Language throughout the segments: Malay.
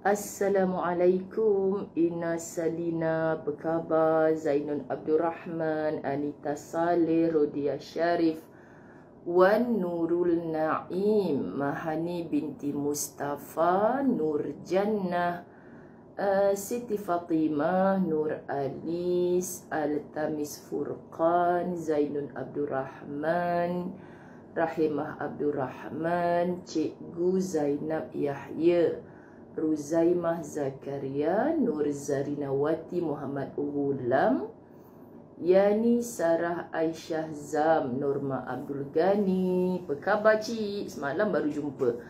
Assalamualaikum, Ina Salina, apa khabar? Zainun Abdurrahman, Anita Saleh, Rodia Syarif, Wan Nurul Naim, Mahani binti Mustafa, Nur Jannah, Siti Fatimah, Nur Alis, Al-Tamis Furqan, Zainun Abdurrahman, Rahimah Abdurrahman, Cikgu Zainab Yahya, Ruzaimah Zakaria, Nur Zarinawati Muhammad Uhulam, Yani Sarah Aisyah Zam, Norma Abdul Ghani. Apa khabar cik? Semalam baru jumpa.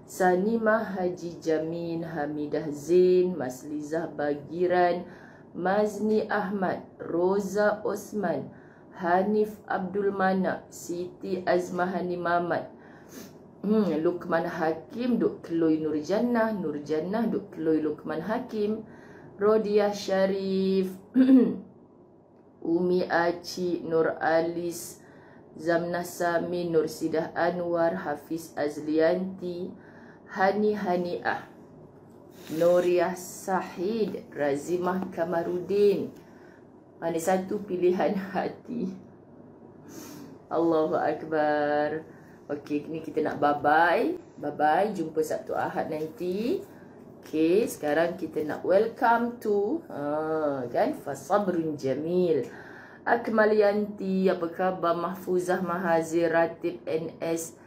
Sanimah Haji Jamin, Hamidah Zain, Maslizah Bagiran, Mazni Ahmad, Roza Osman, Hanif Abdul Manak, Siti Azmahani Mamat, Lukman Hakim duk keloi Nur Jannah duk keloi Lukman Hakim, Rodia Syarif, Umi Aci, Nur Alis, Zamnah Sami, Nur Sidah Anwar, Hafiz Azlianti, Hani Haniah, Nuriyah Sahid, Razimah Kamarudin. Mana satu pilihan hati? Allahu Akbar. Okey, ni kita nak bye-bye. Bye-bye, jumpa Sabtu Ahad nanti. Okey, sekarang kita nak welcome to kan, Fasabrun Jamil. Akmalianti, apa khabar? Mahfuzah Mahazir, Ratib NS,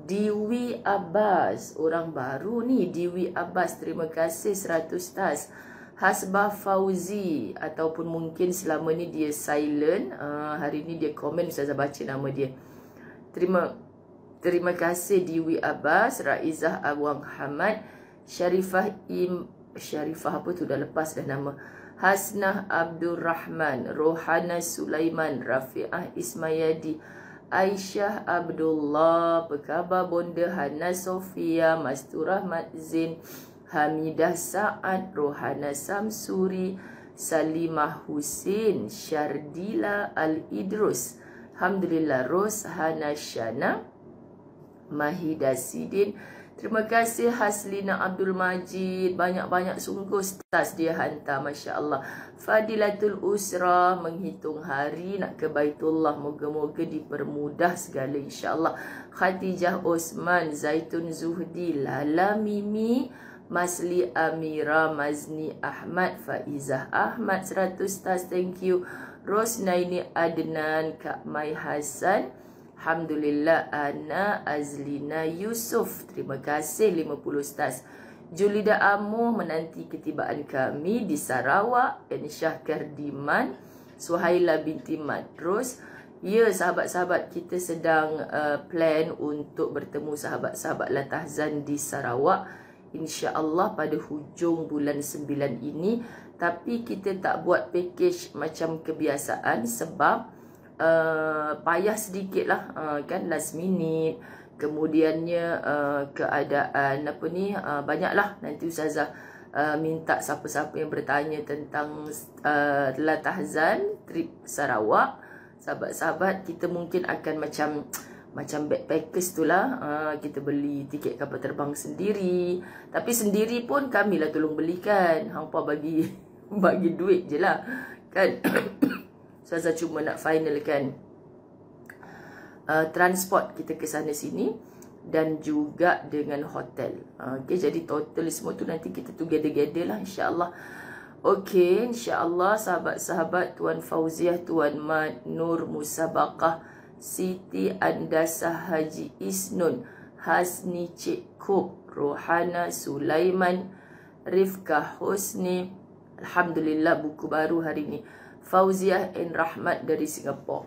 Diwi Abbas, orang baru ni, Diwi Abbas, terima kasih 100 stars. Hasbah Fauzi, ataupun mungkin selama ni dia silent, hari ni dia komen, Ustazah baca nama dia. Terima kasih Diwi Abbas, Raizah Awang Hamad, Syarifah apa tu, dah lepas dah nama. Hasnah Abdul Rahman, Rohana Sulaiman, Rafi'ah Ismayadi, Aisyah Abdullah, apa khabar Bonda? Hana Sofia, Masturah Madzin, Hamidah Saad, Rohana Samsuri, Salimah Husin, Syardila Al-Idrus, Alhamdulillah, Ros Hana Syana, Mahida Sidin. Terima kasih Haslina Abdul Majid. Banyak-banyak sungguh stars dia hantar, Masya Allah. Fadilatul Usra, menghitung hari nak ke Baitullah, moga-moga dipermudah segala insya-Allah. Khadijah Osman, Zaitun Zuhdi, Lala Mimi, Masli Amira, Mazni Ahmad, Faizah Ahmad 100 stars, thank you. Rosnaini Adnan, Kak Mai Hasan, Alhamdulillah. Ana Azlina Yusuf, terima kasih 50 stars. Julida Amuh, menanti ketibaan kami di Sarawak. Ensyah Kardiman, Suhaila binti Madrus. Ya, sahabat-sahabat, kita sedang plan untuk bertemu sahabat-sahabat Latahzan di Sarawak, insya-Allah pada hujung bulan 9 ini. Tapi kita tak buat package macam kebiasaan sebab payah sedikit lah, kan, last minute. Kemudiannya keadaan apa ni, banyaklah. Nanti Ustazah minta siapa-siapa yang bertanya tentang Latahzan trip Sarawak. Sahabat-sahabat, kita mungkin akan macam backpackers tu lah, kita beli tiket kapal terbang sendiri. Tapi sendiri pun kamilah tolong belikan, hampa bagi duit je lah, kan. Ustazah cuma nak finalkan transport kita ke sana sini dan juga dengan hotel. Okay, jadi total semua tu nanti kita together lah, insya-Allah. Okay, insya-Allah sahabat-sahabat, Tuan Fauziah, Tuan Mad, Nur Musabaqah, Siti Andasah, Haji Isnun, Hasni Cik Kub, Rohana Sulaiman, Rifkah Husni, Alhamdulillah buku baru hari ni. Fauziah N. Rahmat dari Singapura.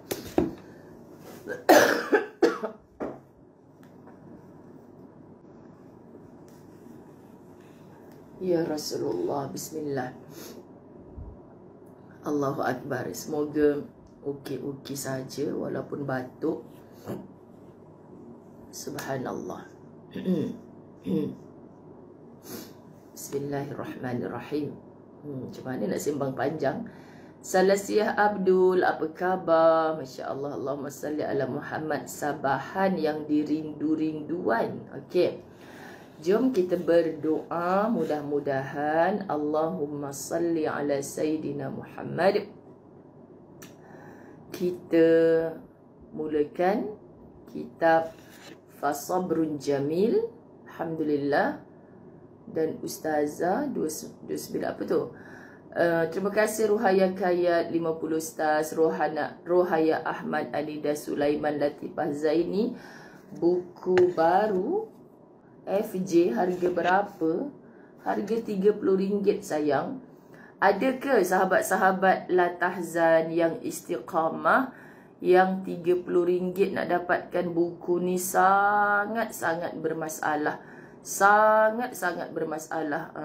Ya Rasulullah, bismillah. Allahu Akbar. Semoga okey-okey saja walaupun batuk. Subhanallah. Bismillahirrahmanirrahim. Macam mana nak sembang panjang? Salasiah Abdul, apa khabar? Masya Allah, Allahumma salli ala Muhammad. Sabahan yang dirindu-rinduan. Okey. Jom kita berdoa, mudah-mudahan Allahumma salli ala Sayyidina Muhammad. Kita mulakan kitab Fasabrun Jamil. Alhamdulillah. Dan Ustazah 29 apa tu? Terima kasih Ruhaya Kayat 50 Ustaz, Rohaya Ahmad, Anida Sulaiman, Latifah Zaini. Buku baru FJ harga berapa? Harga RM30 sayang. Ada ke sahabat-sahabat La Tahzan yang istiqamah yang RM30 nak dapatkan buku ni? Sangat-sangat bermasalah. Sangat-sangat bermasalah.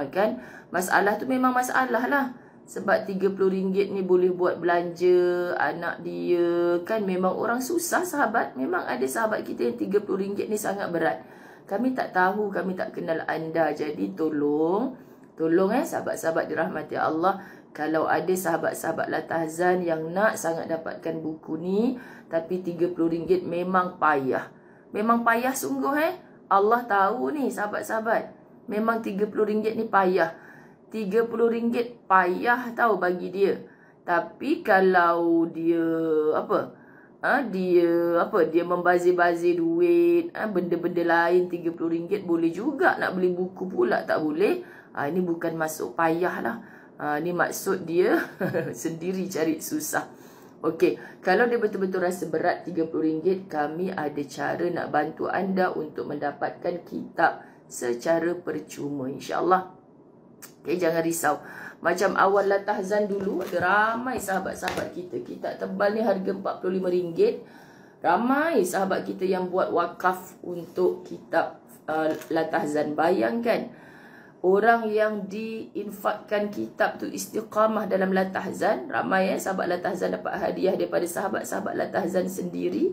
Kan? Masalah tu memang masalah lah. Sebab RM30 ni boleh buat belanja anak dia. Kan memang orang susah sahabat. Memang ada sahabat kita yang RM30 ni sangat berat. Kami tak tahu, kami tak kenal anda. Jadi tolong sahabat-sahabat dirahmati Allah. Kalau ada sahabat-sahabat La Tahzan yang nak sangat dapatkan buku ni, tapi RM30 memang payah. Memang payah sungguh Allah tahu ni sahabat-sahabat. Memang RM30 ni payah. RM30 payah tahu bagi dia. Tapi kalau dia dia membazir-bazir duit, benda-benda lain RM30 boleh juga. Nak beli buku pula tak boleh. Ini bukan masuk payah lah. Ni maksud dia sendiri cari susah. Okey, kalau dia betul-betul rasa berat RM30, kami ada cara nak bantu anda untuk mendapatkan kitab secara percuma, insya-Allah. Okey, jangan risau. Macam awal La Tahzan dulu, ada ramai sahabat-sahabat kita. Kitab tebal ni harga RM45. Ramai sahabat kita yang buat wakaf untuk kitab La Tahzan. Bayangkan, orang yang diinfakkan kitab tu istiqamah dalam La Tahzan. Ramai sahabat La Tahzan dapat hadiah daripada sahabat-sahabat La Tahzan sendiri.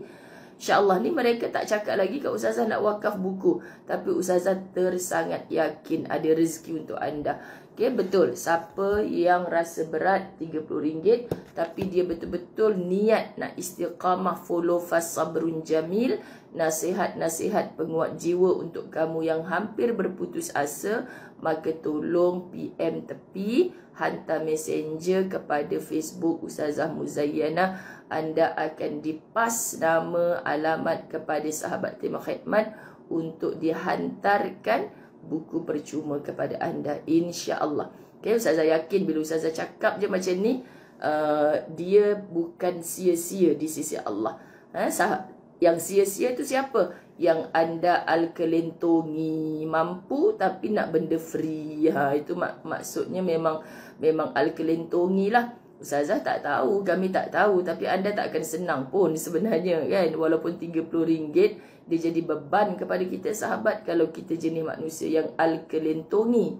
InsyaAllah ni mereka tak cakap lagi kat Ustazah nak wakaf buku. Tapi Ustazah tersangat yakin ada rezeki untuk anda. Okay, betul. Siapa yang rasa berat RM30, tapi dia betul-betul niat nak istiqamah follow Fasabrun Jamil, nasihat-nasihat penguat jiwa untuk kamu yang hampir berputus asa, maka tolong PM tepi, hantar messenger kepada Facebook Ustazah Muzayyana. Anda akan dipas nama alamat kepada sahabat Timah Khidmat untuk dihantarkan buku percuma kepada anda, insya-Allah. Okay, Ustazah yakin bila Ustazah cakap je macam ni, dia bukan sia-sia di sisi Allah. Yang sia-sia tu siapa? Yang anda al-kelentongi, mampu tapi nak benda free. Itu maksudnya memang al-kelentongi lah. Ustazah tak tahu, kami tak tahu, tapi anda tak akan senang pun sebenarnya kan. Walaupun RM30 dia jadi beban kepada kita sahabat kalau kita jenis manusia yang al-kelentongi.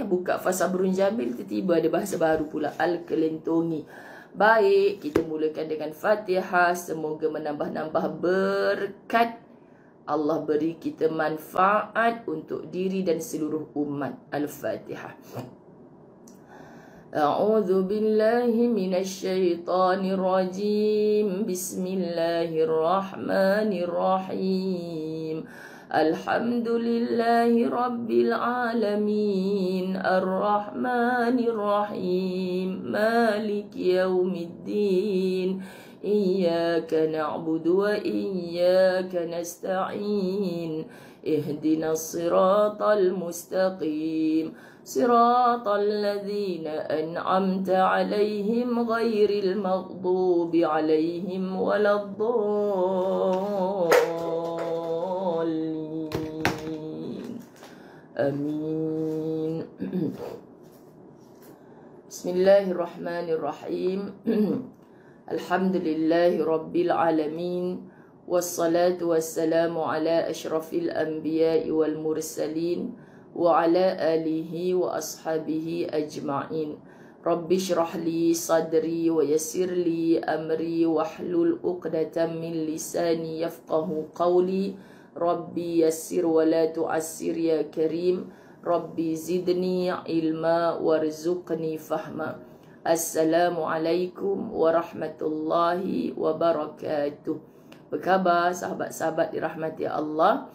Buka Fasabrun Jamil, tiba-tiba ada bahasa baru pula, al-kelentongi. Baik, kita mulakan dengan Fatihah. Semoga menambah-nambah berkat. Allah beri kita manfaat untuk diri dan seluruh umat. Al-Fatihah. A'udzu billahi minasy syaithanir rajim. Bismillahirrahmanirrahim. Alhamdulillahi rabbil alamin. Ar-Rahmanir Rahim. Maliki yaumiddin. Iyyaka na'budu wa iyyaka nasta'in. Ihdinas siratal mustaqim. صراط الذين أنعمت عليهم غير المغضوب عليهم ولا الضالين آمين. بسم الله الرحمن الرحيم. الحمد لله رب العالمين والصلاة والسلام على أشرف الأنبياء والمرسلين وعلى آله وأصحابه أجمعين. رب اشرح لي صدري ويسر لي أمري واحلل عقدة من لساني يفقه قولي. ربي يسر ولا تعسر يا كريم. ربي زدني علما وارزقني فهما. السلام عليكم ورحمة الله وبركاته. Apa khabar sahabat-sahabat dirahmati Allah?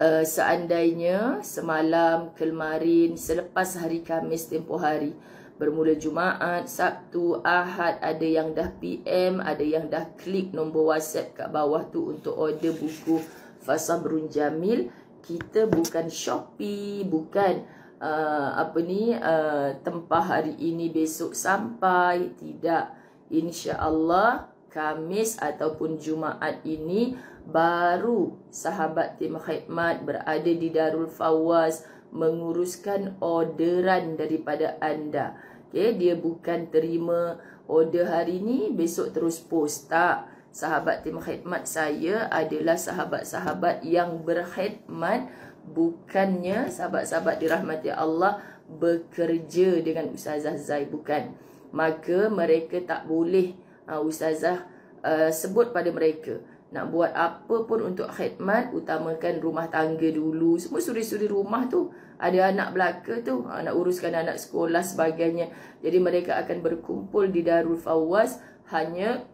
seandainya semalam, kemarin, selepas hari Khamis tempoh hari, bermula Jumaat, Sabtu, Ahad, ada yang dah PM, ada yang dah klik nombor WhatsApp kat bawah tu untuk order buku Fasabrun Jamil. Kita bukan Shopee, bukan tempah hari ini besok sampai. Tidak. InsyaAllah Khamis ataupun Jumaat ini baru sahabat tim khidmat berada di Darul Fawaz menguruskan orderan daripada anda. Okay, dia bukan terima order hari ni besok terus post. Tak. Sahabat tim khidmat saya adalah sahabat-sahabat yang berkhidmat, bukannya sahabat-sahabat dirahmati Allah bekerja dengan Ustazah Zai, bukan. Maka mereka tak boleh Ustazah sebut pada mereka nak buat apa pun untuk khidmat, utamakan rumah tangga dulu. Semua suri-suri rumah tu, ada anak belaka tu, nak uruskan anak sekolah sebagainya. Jadi mereka akan berkumpul di Darul Fawaz hanya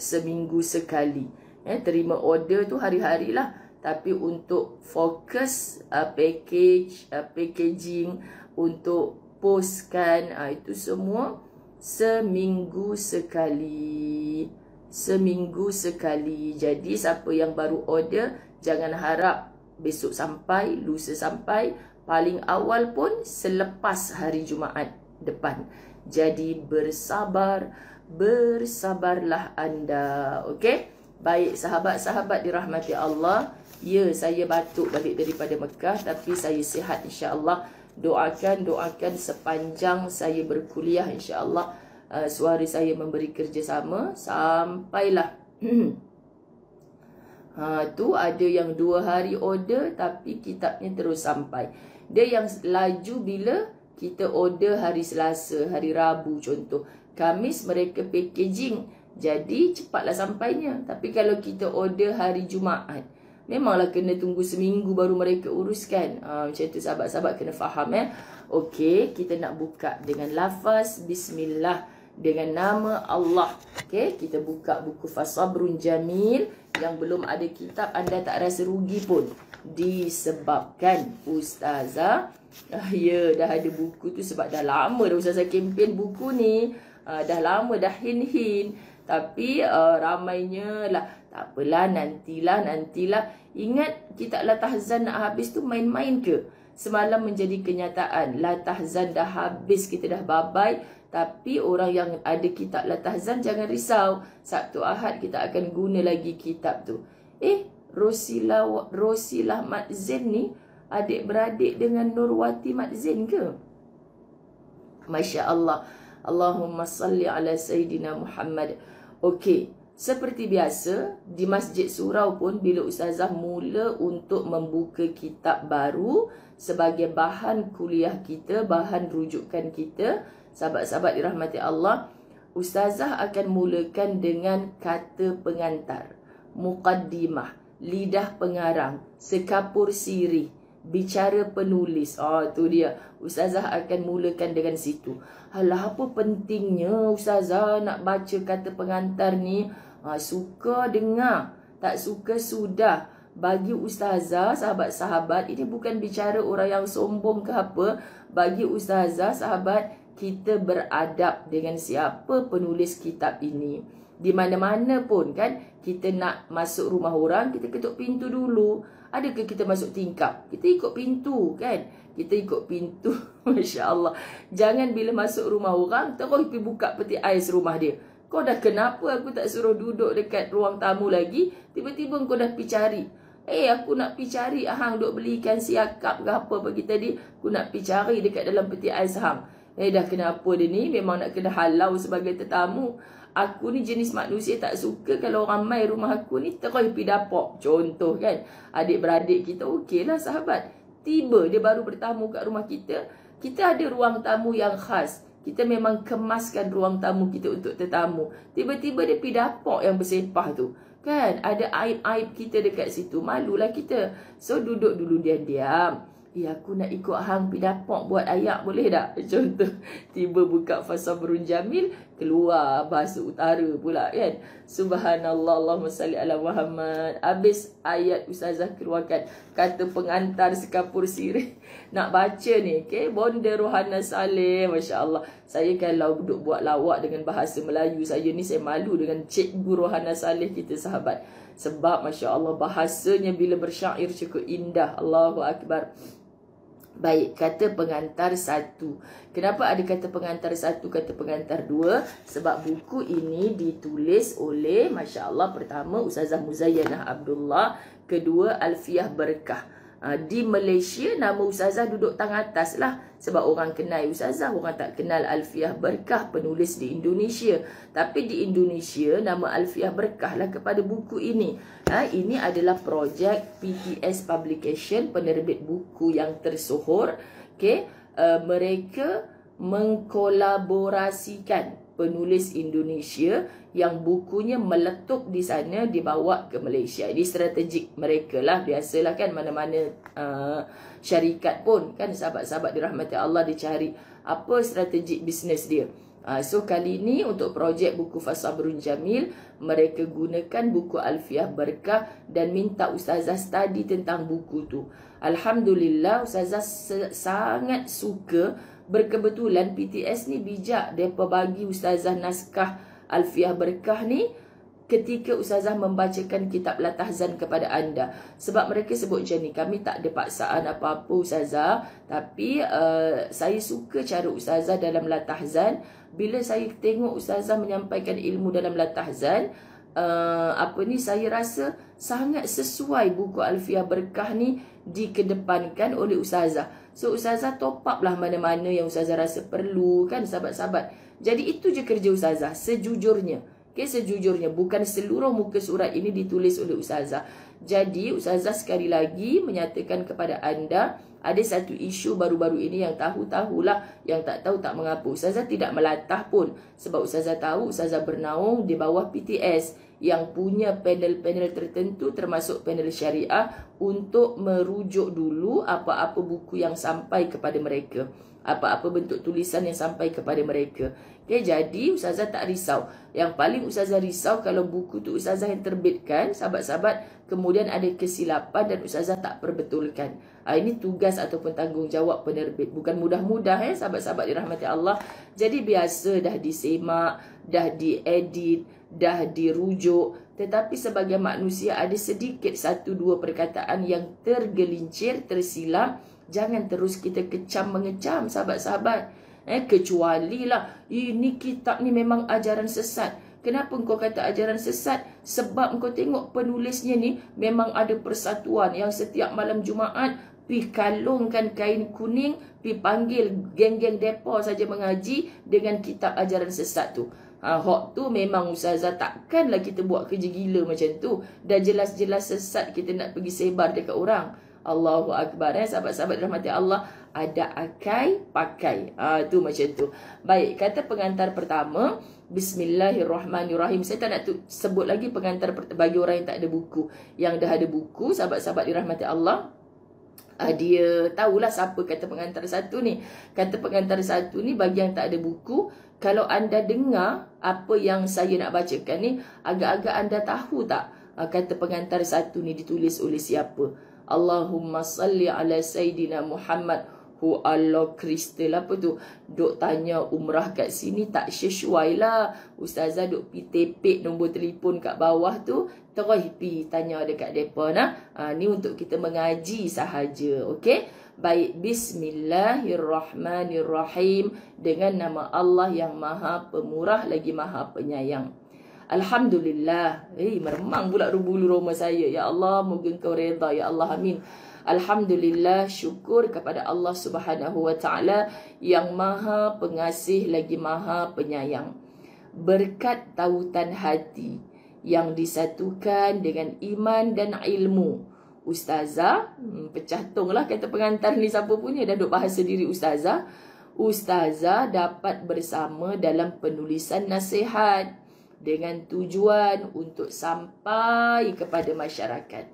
seminggu sekali. Terima order tu hari-hari lah. Tapi untuk fokus packaging, untuk postkan, itu semua seminggu sekali. Seminggu sekali. Jadi siapa yang baru order, jangan harap besok sampai, lusa sampai. Paling awal pun selepas hari Jumaat depan. Jadi bersabarlah anda. Okey? Baik sahabat-sahabat dirahmati Allah. Ya, saya batuk balik daripada Mekah, tapi saya sihat insya-Allah. Doakan sepanjang saya berkuliah insya-Allah. Suara saya memberi kerjasama sampailah tu ada yang 2 hari order tapi kitabnya terus sampai. Dia yang laju bila kita order hari Selasa, hari Rabu contoh. Khamis mereka packaging, jadi cepatlah sampainya. Tapi kalau kita order hari Jumaat, memanglah kena tunggu seminggu baru mereka uruskan. Macam tu sahabat-sahabat kena faham Okey, kita nak buka dengan lafaz Bismillah, dengan nama Allah. Okey, kita buka buku Fasabrun Jamil. Yang belum ada kitab, anda tak rasa rugi pun, disebabkan Ustazah dah ada buku tu. Sebab dah lama dah Ustazah kempen buku ni, dah lama dah hin-hin. Tapi ramainya lah, tak apalah, nantilah. Ingat kitab La Tahzan nak habis tu main-main ke? Semalam menjadi kenyataan. La Tahzan dah habis, kita dah babai. Tapi orang yang ada kitab La Tahzan jangan risau. Sabtu Ahad kita akan guna lagi kitab tu. Rosilah Mat Zain ni adik-beradik dengan Nurwati Mat Zain ke? Masya Allah. Allahumma salli ala Sayyidina Muhammad. Okey, seperti biasa di Masjid Surau pun bila Ustazah mula untuk membuka kitab baru sebagai bahan kuliah kita, bahan rujukan kita, sahabat-sahabat dirahmati Allah, Ustazah akan mulakan dengan kata pengantar, muqaddimah, lidah pengarang, sekapur sirih, bicara penulis. Tu dia. Ustazah akan mulakan dengan situ. Alah, apa pentingnya Ustazah nak baca kata pengantar ni? Suka dengar, tak suka sudah. Bagi Ustazah, sahabat-sahabat, ini bukan bicara orang yang sombong ke apa. Bagi Ustazah, sahabat, kita beradab dengan siapa penulis kitab ini. Di mana-mana pun kan, kita nak masuk rumah orang, kita ketuk pintu dulu. Adakah kita masuk tingkap? Kita ikut pintu kan? Kita ikut pintu. Masya Allah. Jangan bila masuk rumah orang, terus pergi buka peti ais rumah dia. Kau dah kenapa aku tak suruh duduk dekat ruang tamu lagi? Tiba-tiba kau dah pergi cari. Aku nak pergi cari hang duk belikan siakap ke apa bagi tadi. Aku nak pergi cari dekat dalam peti ais hang. Dah kenapa dia ni? Memang nak kena halau sebagai tetamu. Aku ni jenis manusia tak suka kalau orang mai rumah aku ni terus pergi dapur. Contoh kan, adik-beradik kita okeylah sahabat. Tiba dia baru bertamu kat rumah kita. Kita ada ruang tamu yang khas. Kita memang kemaskan ruang tamu kita untuk tetamu. Tiba-tiba dia pergi dapur yang bersepah tu. Kan, ada aib-aib kita dekat situ. Malulah kita. So duduk dulu diam-diam. Aku nak ikut hang pergi dapur buat ayak boleh tak? Contoh, tiba buka Fasabrun Jamil, keluar bahasa utara pula kan. Subhanallah, Allahumma salli ala Muhammad. Habis ayat ustazah keluarkan, kata pengantar sekapur sirih. Nak baca ni, okay? Bonda Rohana Saleh, Masya Allah. Saya kalau duduk buat lawak dengan bahasa Melayu, saya malu dengan Cikgu Rohana Saleh kita sahabat. Sebab Masya Allah bahasanya bila bersyair cukup indah. Allahu Akbar. Baik, kata pengantar 1. Kenapa ada kata pengantar 1, kata pengantar 2? Sebab buku ini ditulis oleh, Masya Allah, pertama Ustazah Muzayyanah Abdullah, kedua Alfiah Berkah. Di Malaysia nama Ustazah duduk tang atas lah. Sebab orang kenal Ustazah, orang tak kenal Alfiah Berkah, penulis di Indonesia. Tapi di Indonesia nama Alfiah Berkah lah kepada buku ini. Ini adalah projek PTS Publication, penerbit buku yang tersohor. Okay? Mereka mengkolaborasikan penulis Indonesia yang bukunya meletup di sana, dibawa ke Malaysia. Ini strategik mereka lah. Biasalah kan mana-mana syarikat pun kan, sahabat-sahabat dirahmati Allah, dicari apa strategik bisnes dia. So kali ini untuk projek buku Fasabrun Jamil, mereka gunakan buku Alfiah Berkah dan minta Ustazah study tentang buku tu. Alhamdulillah Ustazah sangat suka. Berkebetulan PTS ni bijak, mereka bagi Ustazah naskah Alfiah Berkah ni ketika Ustazah membacakan kitab Latahzan kepada anda. Sebab mereka sebut macam ni, kami tak ada paksaan apa-apa Ustazah, tapi saya suka cara Ustazah dalam Latahzan. Bila saya tengok Ustazah menyampaikan ilmu dalam Latahzan, saya rasa sangat sesuai buku Alfiah Berkah ni dikedepankan oleh Ustazah. So Ustazah top up lah mana-mana yang Ustazah rasa perlu kan sahabat-sahabat. Jadi itu je kerja Ustazah sejujurnya. Okay, sejujurnya bukan seluruh muka surat ini ditulis oleh Ustazah. Jadi Ustazah sekali lagi menyatakan kepada anda, ada satu isu baru-baru ini yang tahu-tahulah, yang tak tahu tak mengapa. Ustazah tidak melatah pun. Sebab Ustazah tahu Ustazah bernaung di bawah PTS yang punya panel-panel tertentu, termasuk panel syariah, untuk merujuk dulu apa-apa buku yang sampai kepada mereka, apa-apa bentuk tulisan yang sampai kepada mereka. Okay, jadi Ustazah tak risau. Yang paling Ustazah risau kalau buku tu Ustazah yang terbitkan, sahabat-sahabat, kemudian ada kesilapan dan Ustazah tak perbetulkan. Ini tugas ataupun tanggungjawab penerbit. Bukan mudah-mudah sahabat-sahabat dirahmati Allah. Jadi biasa dah disemak, dah diedit, dah dirujuk. Tetapi sebagai manusia ada sedikit 1-2 perkataan yang tergelincir, tersilap. Jangan terus kita kecam mengecam sahabat-sahabat. Kecuali lah ini kitab ni memang ajaran sesat. Kenapa engkau kata ajaran sesat? Sebab engkau tengok penulisnya ni memang ada persatuan yang setiap malam Jumaat pi kalungkan kain kuning, pi panggil geng-geng depa saja mengaji dengan kitab ajaran sesat tu. Hak tu memang Ustazah takkanlah kita buat kerja gila macam tu. Dah jelas-jelas sesat kita nak pergi sebar dekat orang. Allahu Akbar. Sahabat-sahabat rahmati Allah, ada akai pakai. Tu macam tu. Baik, kata pengantar pertama, Bismillahirrahmanirrahim. Saya tak nak sebut lagi pengantar bagi orang yang tak ada buku. Yang dah ada buku, sahabat-sahabat dirahmati Allah, dia tahulah siapa kata pengantar 1 ni. Kata pengantar 1 ni bagi yang tak ada buku, kalau anda dengar apa yang saya nak bacakan ni, agak-agak anda tahu tak kata pengantar 1 ni ditulis oleh siapa? Allahumma salli ala Sayyidina Muhammad. Allah Kristal apa tu? Duk tanya umrah kat sini tak sesuai lah. Ustazah duk pi tepek nombor telefon kat bawah tu, terus pi tanya dekat depa nah. Ni untuk kita mengaji sahaja, okey? Baik, Bismillahirrahmanirrahim, dengan nama Allah yang Maha Pemurah lagi Maha Penyayang. Alhamdulillah. Meremang pula bulu roma saya. Ya Allah, moga Engkau redha. Ya Allah, amin. Alhamdulillah, syukur kepada Allah Subhanahu wa taala yang Maha Pengasih lagi Maha Penyayang. Berkat tautan hati yang disatukan dengan iman dan ilmu, Ustazah, pecah tong lah kata pengantar ni siapa punya, dah duk bahasa diri Ustazah. Ustazah dapat bersama dalam penulisan nasihat dengan tujuan untuk sampai kepada masyarakat.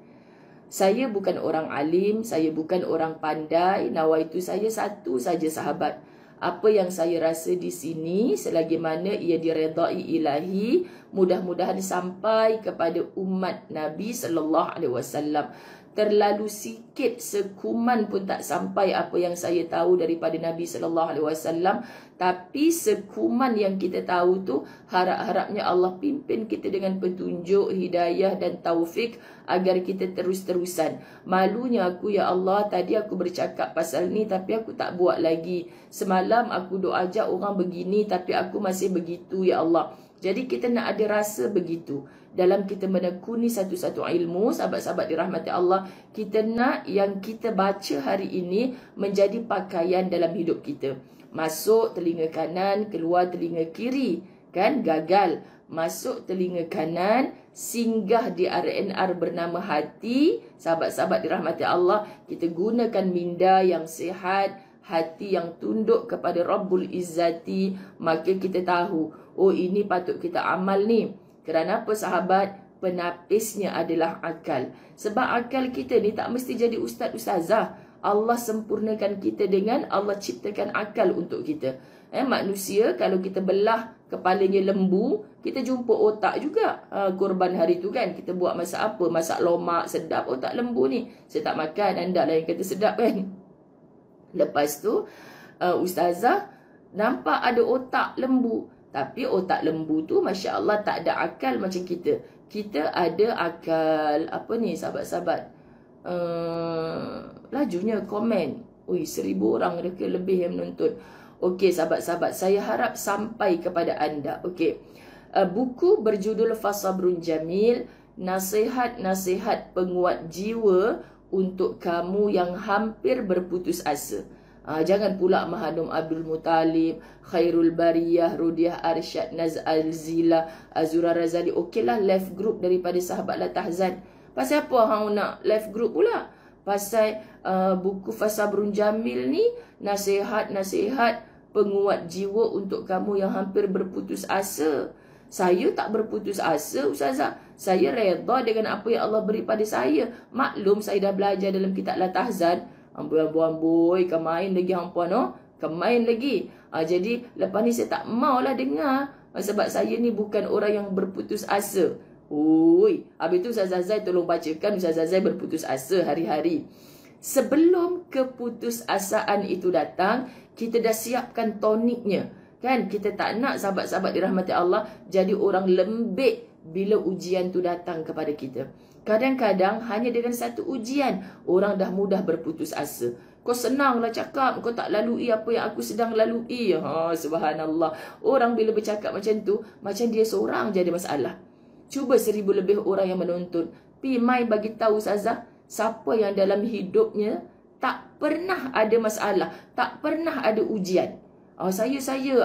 Saya bukan orang alim, saya bukan orang pandai, nawaitu saya satu saja sahabat. Apa yang saya rasa di sini, selagi mana ia diredai ilahi, mudah-mudahan sampai kepada umat Nabi SAW. Terlalu sikit sekuman pun tak sampai apa yang saya tahu daripada Nabi SAW. Tapi sekuman yang kita tahu tu, harap-harapnya Allah pimpin kita dengan petunjuk, hidayah dan taufik agar kita terus-terusan. Malunya aku, ya Allah, tadi aku bercakap pasal ni tapi aku tak buat lagi. Semalam aku doa ajak orang begini tapi aku masih begitu, ya Allah. Jadi kita nak ada rasa begitu. Dalam kita menekuni satu-satu ilmu, sahabat-sahabat dirahmati Allah, kita nak yang kita baca hari ini menjadi pakaian dalam hidup kita. Masuk telinga kanan, keluar telinga kiri. Kan? Gagal. Masuk telinga kanan, singgah di RNR bernama hati. Sahabat-sahabat dirahmati Allah, kita gunakan minda yang sihat, hati yang tunduk kepada Rabbul Izzati. Maka kita tahu, oh ini patut kita amal ni. Kerana apa sahabat? Penapisnya adalah akal. Sebab akal kita ni tak mesti jadi ustaz-ustazah. Allah sempurnakan kita dengan Allah ciptakan akal untuk kita. Manusia kalau kita belah kepalanya lembu, kita jumpa otak juga. Korban hari tu kan, kita buat masak apa? Masak lomak, sedap otak lembu ni. Saya tak makan, anda lah yang kata sedap kan. Lepas tu, ustazah nampak ada otak lembu. Tapi otak lembu tu, Masya Allah, tak ada akal macam kita. Kita ada akal. Apa ni sahabat-sahabat? Lajunya komen. Ui, 1000 orang ke lebih yang menonton. Okey sahabat-sahabat, saya harap sampai kepada anda. Okey. Buku berjudul Fasabrun Jamil, nasihat-nasihat penguat jiwa untuk kamu yang hampir berputus asa. Jangan pula Mahanum Abdul Muttalib, Khairul Bariyah, Rudiah Arsyad, Naz Al-Zila, Azura Razali. Okeylah left group daripada sahabat La Tahzan. Pasal apa hang nak left group pula? Pasal buku Fasabrun Jamil ni, nasihat-nasihat penguat jiwa untuk kamu yang hampir berputus asa. Saya tak berputus asa, Ustazah. Saya redha dengan apa yang Allah beri pada saya. Maklum saya dah belajar dalam kitab La Tahzan. Amboi-amboi, kemain lagi hampuan, no? Kemain lagi. Jadi, lepas ni saya tak maulah dengar. Sebab saya ni bukan orang yang berputus asa. Ui, habis tu Ustazah Zai tolong bacakan Ustazah Zai berputus asa hari-hari. Sebelum keputusasaan itu datang, kita dah siapkan toniknya. Kan? Kita tak nak sahabat-sahabat dirahmati Allah jadi orang lembik bila ujian tu datang kepada kita. Kadang-kadang hanya dengan satu ujian, orang dah mudah berputus asa. Kau senanglah cakap, kau tak lalui apa yang aku sedang lalui. Subhanallah. Orang bila bercakap macam tu, macam dia seorang je ada masalah. Cuba 1000 lebih orang yang menonton. Mai bagi tahu Ustazah, siapa yang dalam hidupnya tak pernah ada masalah, tak pernah ada ujian. Saya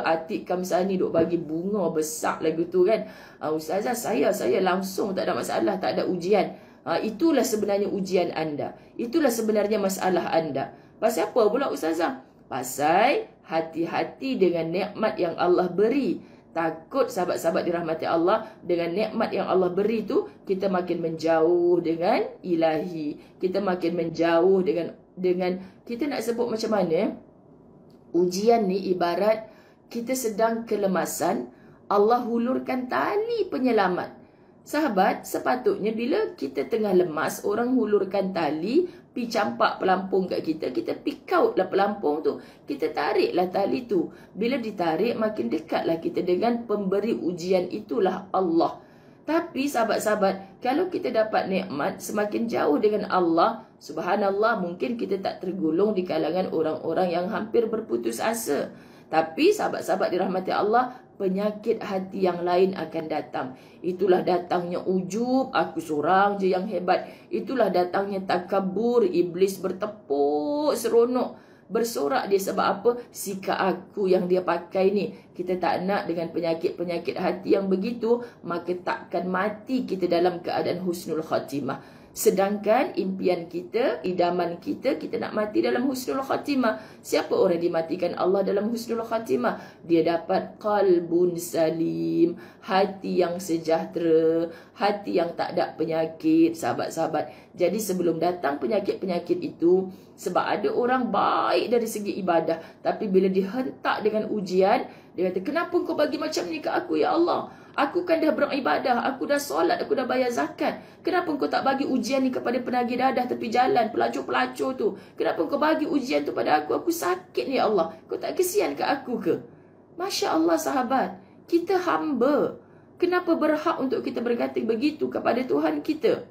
Atik Kamsani duk bagi bunga besar lagu tu kan. Ustazah, saya langsung tak ada masalah, tak ada ujian. Itulah sebenarnya ujian anda. Itulah sebenarnya masalah anda. Pasal apa pula Ustazah? Pasal hati-hati dengan nikmat yang Allah beri. Takut sahabat-sahabat dirahmati Allah, dengan nikmat yang Allah beri tu, kita makin menjauh dengan ilahi. Kita makin menjauh dengan kita nak sebut macam mana? Ujian ni ibarat kita sedang kelemasan, Allah hulurkan tali penyelamat. Sahabat, sepatutnya bila kita tengah lemas, orang hulurkan tali, pi campak pelampung kat kita, kita pick out lah pelampung tu. Kita tariklah tali tu. Bila ditarik, makin dekatlah kita dengan pemberi ujian, itulah Allah. Tapi sahabat-sahabat, kalau kita dapat nikmat, semakin jauh dengan Allah, subhanallah, mungkin kita tak tergolong di kalangan orang-orang yang hampir berputus asa. Tapi sahabat-sahabat dirahmati Allah, penyakit hati yang lain akan datang. Itulah datangnya ujub, aku seorang je yang hebat. Itulah datangnya takabur, iblis bertepuk seronok. Bersorak dia sebab apa? Sikap aku yang dia pakai ni. Kita tak nak dengan penyakit-penyakit hati yang begitu, maka takkan mati kita dalam keadaan husnul khatimah. Sedangkan impian kita, idaman kita, kita nak mati dalam husnul khatimah. Siapa orang dimatikan Allah dalam husnul khatimah? Dia dapat qalbun salim, hati yang sejahtera, hati yang tak ada penyakit, sahabat-sahabat. Jadi sebelum datang penyakit-penyakit itu, sebab ada orang baik dari segi ibadah, tapi bila dihentak dengan ujian, dia kata, kenapa kau bagi macam ni ke aku ya Allah? Aku kan dah beribadah, aku dah solat, aku dah bayar zakat. Kenapa kau tak bagi ujian ni kepada penagih dadah tepi jalan, pelacur-pelacur tu? Kenapa kau bagi ujian tu pada aku? Aku sakit ni ya Allah. Kau tak kesian ke aku ke? Masya Allah sahabat, kita hamba. Kenapa berhak untuk kita berkata begitu kepada Tuhan kita?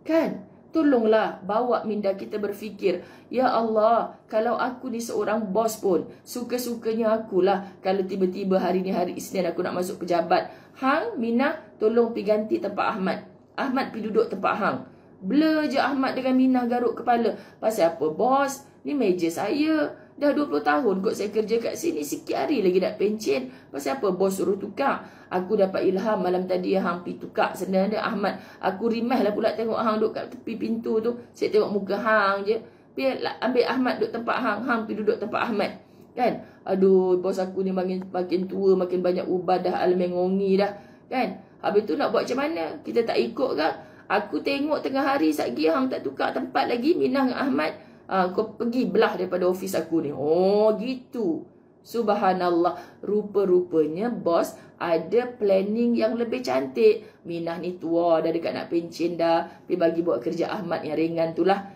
Kan? Tolonglah bawa minda kita berfikir, ya Allah, kalau aku ni seorang bos pun, suka-sukanya akulah kalau tiba-tiba hari ni hari Isnin aku nak masuk pejabat. Hang, Minah, tolong pergi ganti tempat Ahmad. Ahmad pergi duduk tempat Hang. Blur je Ahmad dengan Minah garuk kepala. Pasal apa, bos? Ni meja saya. Dah 20 tahun kot saya kerja kat sini. Sikit hari lagi nak pencen. Pasal apa, bos suruh tukar? Aku dapat ilham malam tadi Hang pergi tukar sebenarnya Ahmad. Aku rimah lah pula tengok Hang duduk kat tepi pintu tu. Saya tengok muka Hang je. Biar ambil Ahmad duduk tempat Hang. Hang pergi duduk tempat Ahmad. Kan? Aduh, bos aku ni makin tua, makin banyak ubat dah, al-mengongi dah. Kan? Habis tu nak buat macam mana? Kita tak ikut ke? Aku tengok tengah hari satgi Hang tak tukar tempat lagi, Minah dengan Ahmad. Kau pergi belah daripada ofis aku ni. Oh, gitu. Subhanallah. Rupa-rupanya bos ada planning yang lebih cantik. Minah ni tua, dah dekat nak pencen dah. Pergi bagi buat kerja Ahmad yang ringan tu lah.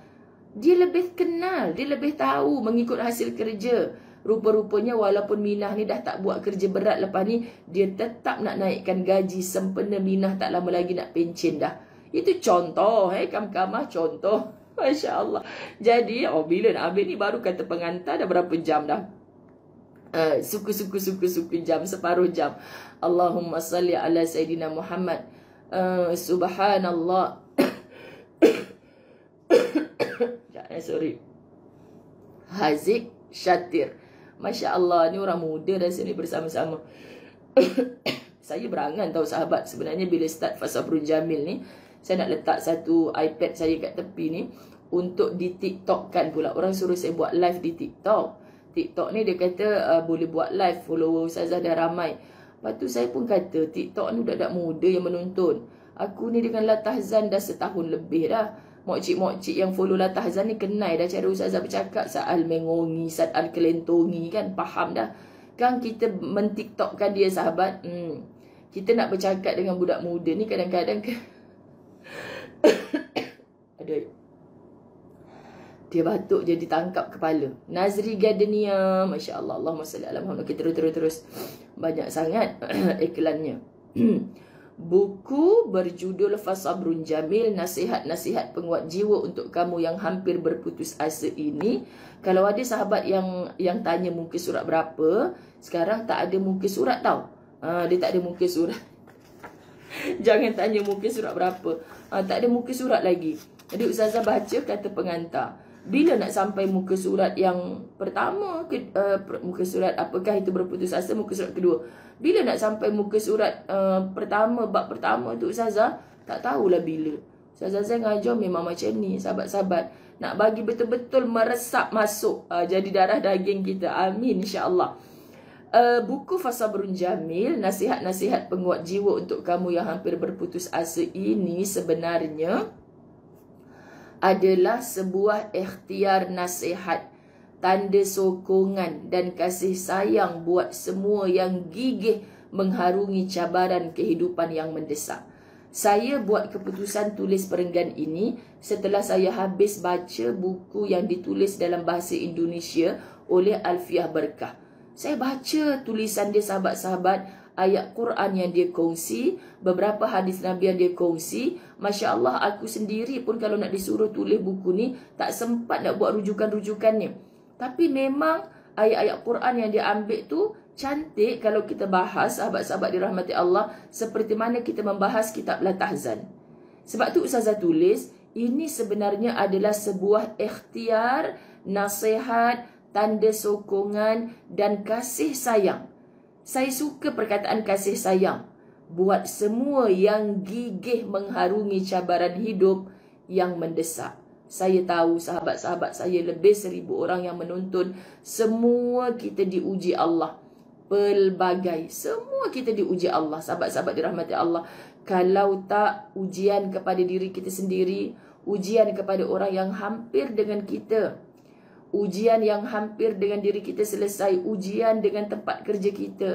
Dia lebih kenal, dia lebih tahu mengikut hasil kerja. Rupa-rupanya walaupun Minah ni dah tak buat kerja berat lepas ni, dia tetap nak naikkan gaji sempena Minah tak lama lagi nak pencen dah. Itu contoh, kam-kamah contoh. Masya Allah. Jadi, bila nak ambil ni baru kata pengantar dah berapa jam dah. Suku jam, separuh jam. Allahumma salli ala Sayyidina Muhammad. Subhanallah. Sorry. Haziq Syatir. Masya Allah, ni orang muda dah sini bersama-sama. Saya berangan tahu sahabat. Sebenarnya bila start Fasabrun Jamil ni, saya nak letak satu iPad saya kat tepi ni untuk di TikTok kan pula. Orang suruh saya buat live di TikTok. TikTok ni dia kata boleh buat live, follower Ustazah dah ramai. Lepas tu saya pun kata TikTok ni budak-budak muda yang menonton. Aku ni dengan Latahzan dah setahun lebih dah. Mokcik-mokcik yang follow Latahzan ni kenal dah cara Ustazah bercakap. Saat mengongi, saat kelentongi kan, faham dah. Kan kita men-TikTokkan dia sahabat. Kita nak bercakap dengan budak muda ni kadang-kadang aduh, dia batuk jadi tangkap kepala. Nazri Gardenia, Masya Allah, Allahumma salli ala Muhammad. Kita terus banyak sangat iklannya. Buku berjudul Fasabrun Jamil, nasihat-nasihat penguat jiwa untuk kamu yang hampir berputus asa ini. Kalau ada sahabat yang tanya muka surat berapa, sekarang tak ada muka surat tau. Dia tak ada muka surat. Jangan tanya muka surat berapa. Tak ada muka surat lagi. Jadi Ustazah baca kata pengantar. Bila nak sampai muka surat yang pertama, muka surat apakah itu berputus asa, muka surat kedua. Bila nak sampai muka surat pertama, bab pertama tu Ustazah, tak tahulah bila. Ustazah ngajar memang macam ni, sahabat-sahabat. Nak bagi betul-betul meresap masuk jadi darah daging kita. Amin insya-Allah. Buku Fasabrun Jamil, nasihat-nasihat penguat jiwa untuk kamu yang hampir berputus asa ini sebenarnya adalah sebuah ikhtiar nasihat, tanda sokongan dan kasih sayang buat semua yang gigih mengharungi cabaran kehidupan yang mendesak. Saya buat keputusan tulis perenggan ini setelah saya habis baca buku yang ditulis dalam bahasa Indonesia oleh Alfiah Berkah. Saya baca tulisan dia sahabat-sahabat, ayat Quran yang dia kongsi, beberapa hadis Nabi yang dia kongsi. Masya Allah, aku sendiri pun kalau nak disuruh tulis buku ni, tak sempat nak buat rujukan-rujukannya. Tapi memang ayat-ayat Quran yang dia ambil tu cantik kalau kita bahas, sahabat-sahabat dirahmati Allah, seperti mana kita membahas kitab Latahzan. Sebab tu Ustazah tulis, ini sebenarnya adalah sebuah ikhtiar, nasihat, tanda sokongan dan kasih sayang. Saya suka perkataan kasih sayang. Buat semua yang gigih mengharungi cabaran hidup yang mendesak. Saya tahu sahabat-sahabat saya lebih 1000 orang yang menonton. Semua kita diuji Allah. Pelbagai. Semua kita diuji Allah. Sahabat-sahabat dirahmati Allah. Kalau tak ujian kepada diri kita sendiri, ujian kepada orang yang hampir dengan kita, ujian yang hampir dengan diri kita selesai, ujian dengan tempat kerja kita,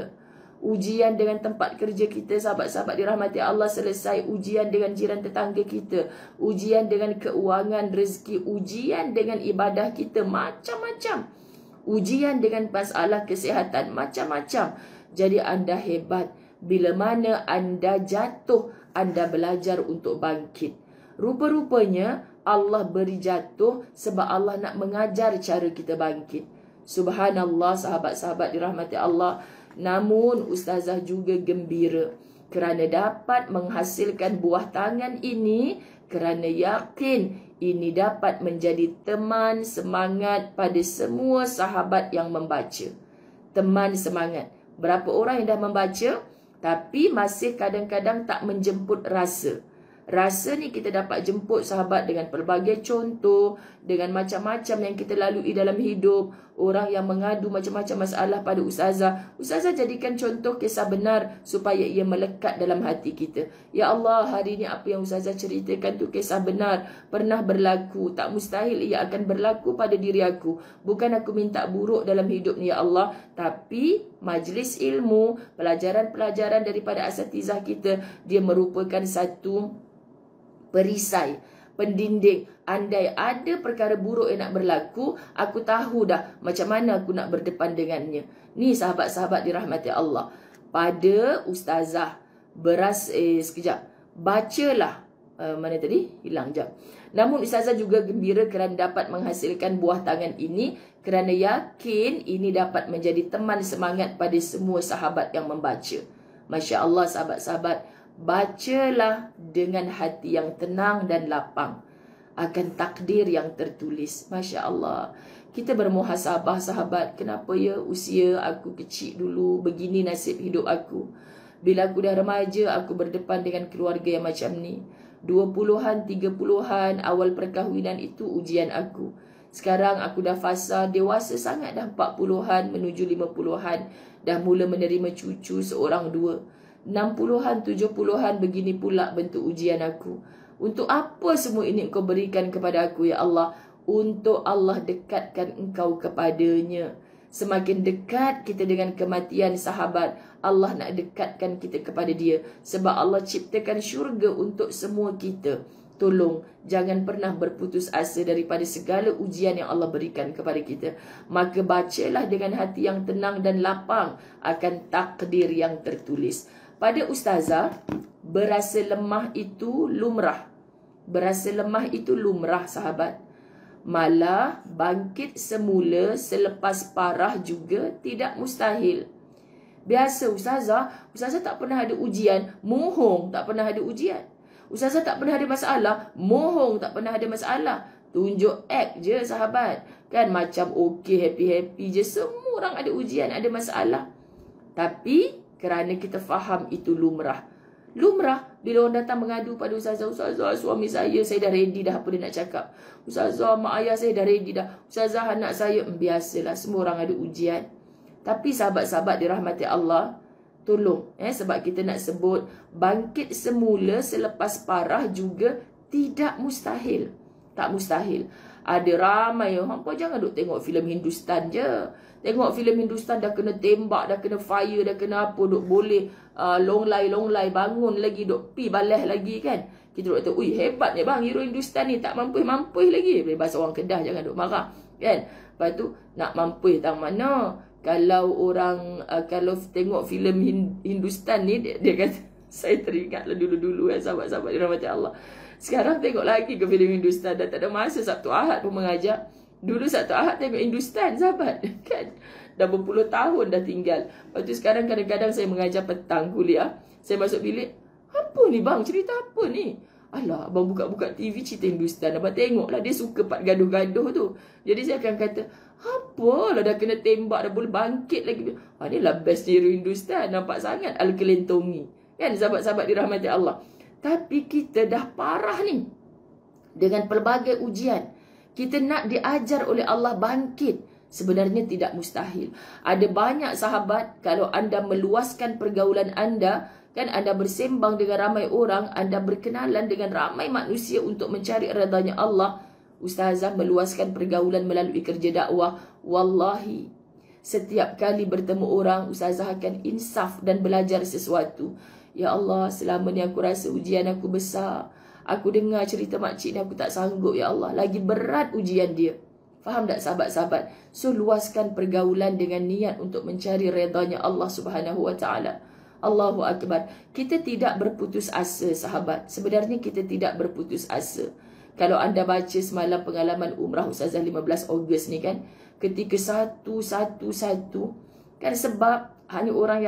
ujian dengan tempat kerja kita, sahabat-sahabat dirahmati Allah, selesai, ujian dengan jiran tetangga kita, ujian dengan keuangan rezeki, ujian dengan ibadah kita, macam-macam, ujian dengan masalah kesihatan, macam-macam. Jadi anda hebat. Bila mana anda jatuh, anda belajar untuk bangkit. Rupa-rupanya Allah beri jatuh sebab Allah nak mengajar cara kita bangkit. Subhanallah, sahabat-sahabat dirahmati Allah. Namun ustazah juga gembira kerana dapat menghasilkan buah tangan ini, kerana yakin ini dapat menjadi teman semangat pada semua sahabat yang membaca. Teman semangat. Berapa orang yang dah membaca tapi masih kadang-kadang tak menjemput rasa. Rasa ni kita dapat jemput sahabat dengan pelbagai contoh, dengan macam-macam yang kita lalui dalam hidup. Orang yang mengadu macam-macam masalah pada ustazah. Ustazah jadikan contoh kisah benar supaya ia melekat dalam hati kita. Ya Allah, hari ni apa yang ustazah ceritakan tu kisah benar. Pernah berlaku. Tak mustahil ia akan berlaku pada diri aku. Bukan aku minta buruk dalam hidup ni ya Allah. Tapi majlis ilmu, pelajaran-pelajaran daripada asatizah kita, dia merupakan satu perisai, pendinding. Andai ada perkara buruk yang nak berlaku, aku tahu dah macam mana aku nak berdepan dengannya. Ni sahabat-sahabat dirahmati Allah. Pada ustazah sekejap, bacalah mana tadi? Hilang jap. Namun ustazah juga gembira kerana dapat menghasilkan buah tangan ini, kerana yakin ini dapat menjadi teman semangat pada semua sahabat yang membaca. Masya Allah sahabat-sahabat, bacalah dengan hati yang tenang dan lapang akan takdir yang tertulis. Masya Allah. Kita bermuhasabah sahabat. Kenapa ya usia aku kecil dulu, begini nasib hidup aku. Bila aku dah remaja, aku berdepan dengan keluarga yang macam ni. 20-an, 30-an, awal perkahwinan itu ujian aku. Sekarang aku dah fasa dewasa sangat, dah 40-an menuju 50-an. Dah mula menerima cucu seorang dua. 60-an, 70-an, begini pula bentuk ujian aku. Untuk apa semua ini engkau berikan kepada aku ya Allah? Untuk Allah dekatkan engkau kepadanya. Semakin dekat kita dengan kematian sahabat, Allah nak dekatkan kita kepada dia. Sebab Allah ciptakan syurga untuk semua kita. Tolong, jangan pernah berputus asa daripada segala ujian yang Allah berikan kepada kita. Maka bacalah dengan hati yang tenang dan lapang akan takdir yang tertulis. Pada ustazah, berasa lemah itu lumrah. Berasa lemah itu lumrah sahabat. Malah bangkit semula selepas parah juga tidak mustahil. Biasa ustazah tak pernah ada ujian, mohong tak pernah ada ujian. Ustazah tak pernah ada masalah, mohong tak pernah ada masalah. Tunjuk act je sahabat. Kan macam okey, happy-happy je. Semua orang ada ujian, ada masalah. Tapi kerana kita faham itu lumrah. Lumrah bila orang datang mengadu pada ustazah, ustazah suami saya dah ready dah apa dia nak cakap. Ustazah mak ayah saya dah ready dah. Ustazah anak saya, biasalah semua orang ada ujian. Tapi sahabat-sahabat dirahmati Allah, tolong sebab kita nak sebut bangkit semula selepas parah juga tidak mustahil. Tak mustahil. Ada ramai hampa jangan duk tengok filem Hindustan je. Tengok filem Hindustan dah kena tembak, dah kena fire, dah kena apa, duk boleh long lay bangun lagi, duk pi balas lagi kan. Kita duk kata, ui hebat ni bang hero Hindustan ni, tak mampu lagi. Bahasa orang Kedah jangan duk marah kan. Lepas tu nak mampu tang mana? Kalau orang kalau tengok filem Hindustan ni, dia kata, saya teringatlah dulu-dulu sahabat-sahabat dirahmati Allah. Sekarang tengok lagi ke filem Hindustan, dah tak ada masa Sabtu Ahad pun mengajar. Dulu Sabtu Ahad tengok Hindustan sahabat kan. Dah berpuluh tahun dah tinggal. Lepas tu sekarang kadang-kadang saya mengajar petang kuliah. Saya masuk bilik, apa ni bang, cerita apa ni? Alah, abang buka-buka TV cerita Hindustan. Abang tengoklah, dia suka part gaduh-gaduh tu. Jadi saya akan kata, apalah dah kena tembak, dah boleh bangkit lagi. Ni lah best hero Hindustan. Nampak sangat Al-Kelentongi. Kan sahabat-sahabat dirahmati Allah. Tapi kita dah parah ni. dengan pelbagai ujian. Kita nak diajar oleh Allah bangkit. Sebenarnya tidak mustahil. Ada banyak sahabat, kalau anda meluaskan pergaulan anda, kan anda bersembang dengan ramai orang, anda berkenalan dengan ramai manusia untuk mencari redanya Allah. Ustazah meluaskan pergaulan melalui kerja dakwah. Wallahi, setiap kali bertemu orang, Ustazah akan insaf dan belajar sesuatu. Ya Allah, selama ni aku rasa ujian aku besar. Aku dengar cerita makcik ni, aku tak sanggup, ya Allah. Lagi berat ujian dia. Faham tak sahabat-sahabat? So, luaskan pergaulan dengan niat untuk mencari redanya Allah Subhanahu Wa Taala. Allahu Akbar. Kita tidak berputus asa, sahabat. Sebenarnya kita tidak berputus asa. Kalau anda baca semalam pengalaman umrah Ustazah 15 Ogos ni kan, ketika satu, kan sebab hanya orang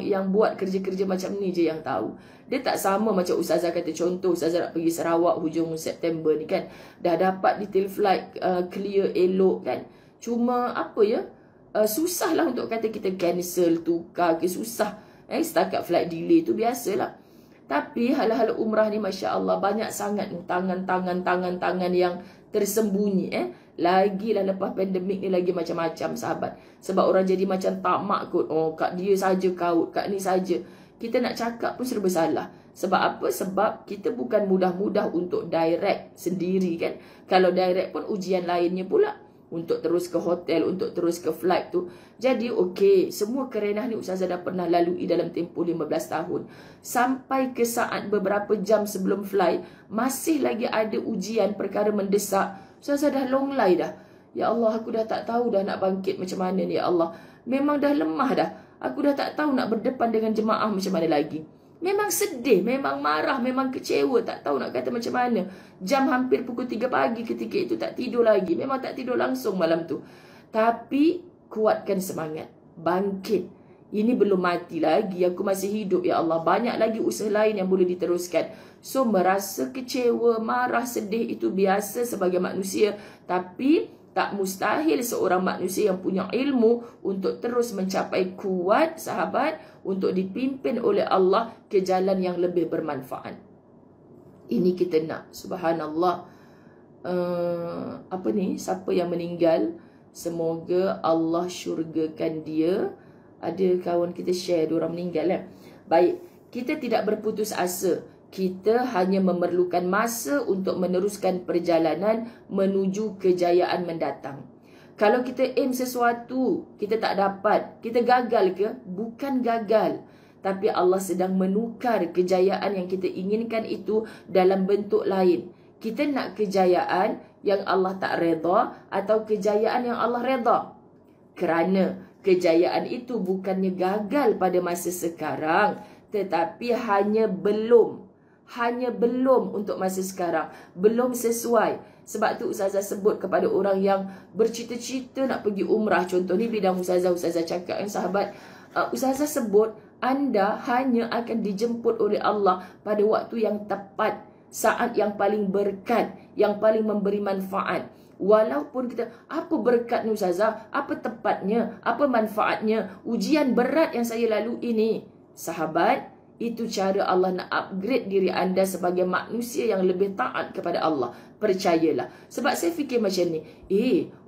yang buat kerja-kerja macam ni je yang tahu. Dia tak sama macam Ustazah kata, contoh Ustazah nak pergi Sarawak hujung September ni kan, dah dapat detail flight clear elok kan. Cuma apa ya, susah lah untuk kata kita cancel, tukar ke, susah. Setakat flight delay tu biasalah. Tapi hal-hal umrah ni Masya Allah banyak sangat tangan-tangan yang tersembunyi. Lagilah lepas pandemik ni lagi macam-macam sahabat. Sebab orang jadi macam tamak kot. Oh, kat dia saja kaut, kat ni saja. Kita nak cakap pun serba salah. Sebab apa? Sebab kita bukan mudah-mudah untuk direct sendiri kan. Kalau direct pun ujian lainnya pula. Untuk terus ke hotel, untuk terus ke flight tu. Jadi okey, semua kerenah ni Ustazah dah pernah lalui dalam tempoh 15 tahun. Sampai ke saat beberapa jam sebelum flight, masih lagi ada ujian perkara mendesak. Ustazah dah long lie dah. Ya Allah, aku dah tak tahu dah nak bangkit macam mana ni, ya Allah. Memang dah lemah dah. Aku dah tak tahu nak berdepan dengan jemaah macam mana lagi. Memang sedih, memang marah, memang kecewa, tak tahu nak kata macam mana. Jam hampir pukul 3 pagi ketika itu, tak tidur lagi. Memang tak tidur langsung malam tu. Tapi kuatkan semangat, bangkit. Ini belum mati lagi, aku masih hidup, ya Allah. Banyak lagi usaha lain yang boleh diteruskan. So, merasa kecewa, marah, sedih itu biasa sebagai manusia. Tapi tak mustahil seorang manusia yang punya ilmu untuk terus mencapai kuat, sahabat, untuk dipimpin oleh Allah ke jalan yang lebih bermanfaat. Ini kita nak. Subhanallah. Siapa yang meninggal, semoga Allah syurgakan dia. Ada kawan kita share, diorang meninggal kan. Baik, kita tidak berputus asa. Kita hanya memerlukan masa untuk meneruskan perjalanan menuju kejayaan mendatang. Kalau kita aim sesuatu, kita tak dapat, kita gagal ke? Bukan gagal. Tapi Allah sedang menukar kejayaan yang kita inginkan itu dalam bentuk lain. Kita nak kejayaan yang Allah tak redha atau kejayaan yang Allah redha. Kerana kejayaan itu bukannya gagal pada masa sekarang, tetapi hanya belum untuk masa sekarang. Belum sesuai. Sebab tu Ustazah sebut kepada orang yang bercita-cita nak pergi umrah. Contoh ni bidang Ustazah cakap kan sahabat. Ustazah sebut, anda hanya akan dijemput oleh Allah pada waktu yang tepat. Saat yang paling berkat, yang paling memberi manfaat. Walaupun kita, apa berkat ni Ustazah? Apa tepatnya? Apa manfaatnya? Ujian berat yang saya lalui ini. Sahabat, itu cara Allah nak upgrade diri anda sebagai manusia yang lebih taat kepada Allah. Percayalah. Sebab saya fikir macam ni.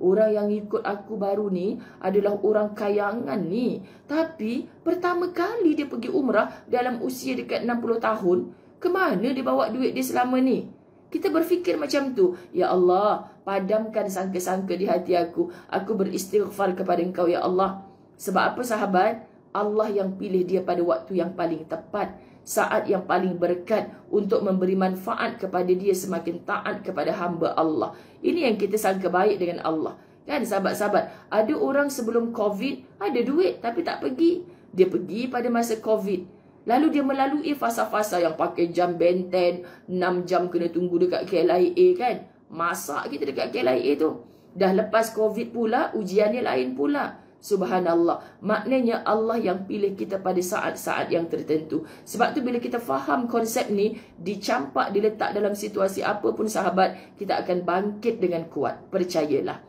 Orang yang ikut aku baru ni adalah orang kayangan ni. Tapi pertama kali dia pergi umrah dalam usia dekat 60 tahun. Kemana dia bawa duit dia selama ni? Kita berfikir macam tu. Ya Allah, padamkan sangka-sangka di hati aku. Aku beristighfar kepada Engkau, ya Allah. Sebab apa sahabat? Allah yang pilih dia pada waktu yang paling tepat, saat yang paling berkat untuk memberi manfaat kepada dia semakin taat kepada hamba Allah. Ini yang kita sangka baik dengan Allah. Kan sahabat-sahabat, ada orang sebelum COVID ada duit tapi tak pergi. Dia pergi pada masa COVID. Lalu dia melalui fasa-fasa yang pakai jam benten, 6 jam kena tunggu dekat KLIA kan. Masak kita dekat KLIA tu. Dah lepas COVID pula, ujiannya lain pula. Subhanallah. Maknanya Allah yang pilih kita pada saat-saat yang tertentu. Sebab tu bila kita faham konsep ni, dicampak, diletak dalam situasi apa pun sahabat, kita akan bangkit dengan kuat. Percayalah.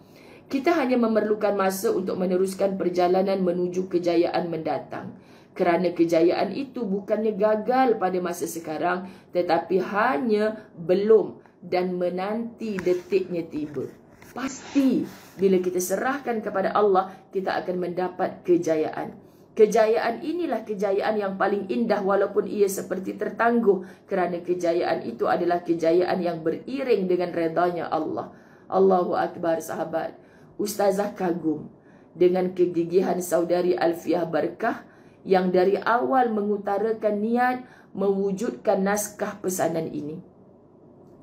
Kita hanya memerlukan masa untuk meneruskan perjalanan menuju kejayaan mendatang. Kerana kejayaan itu bukannya gagal pada masa sekarang, tetapi hanya belum dan menanti detiknya tiba. Pasti bila kita serahkan kepada Allah, kita akan mendapat kejayaan. Kejayaan inilah kejayaan yang paling indah walaupun ia seperti tertangguh, kerana kejayaan itu adalah kejayaan yang beriring dengan redanya Allah. Allahu Akbar sahabat. Ustazah kagum dengan kegigihan saudari Alfiah Barkah yang dari awal mengutarakan niat mewujudkan naskah pesanan ini.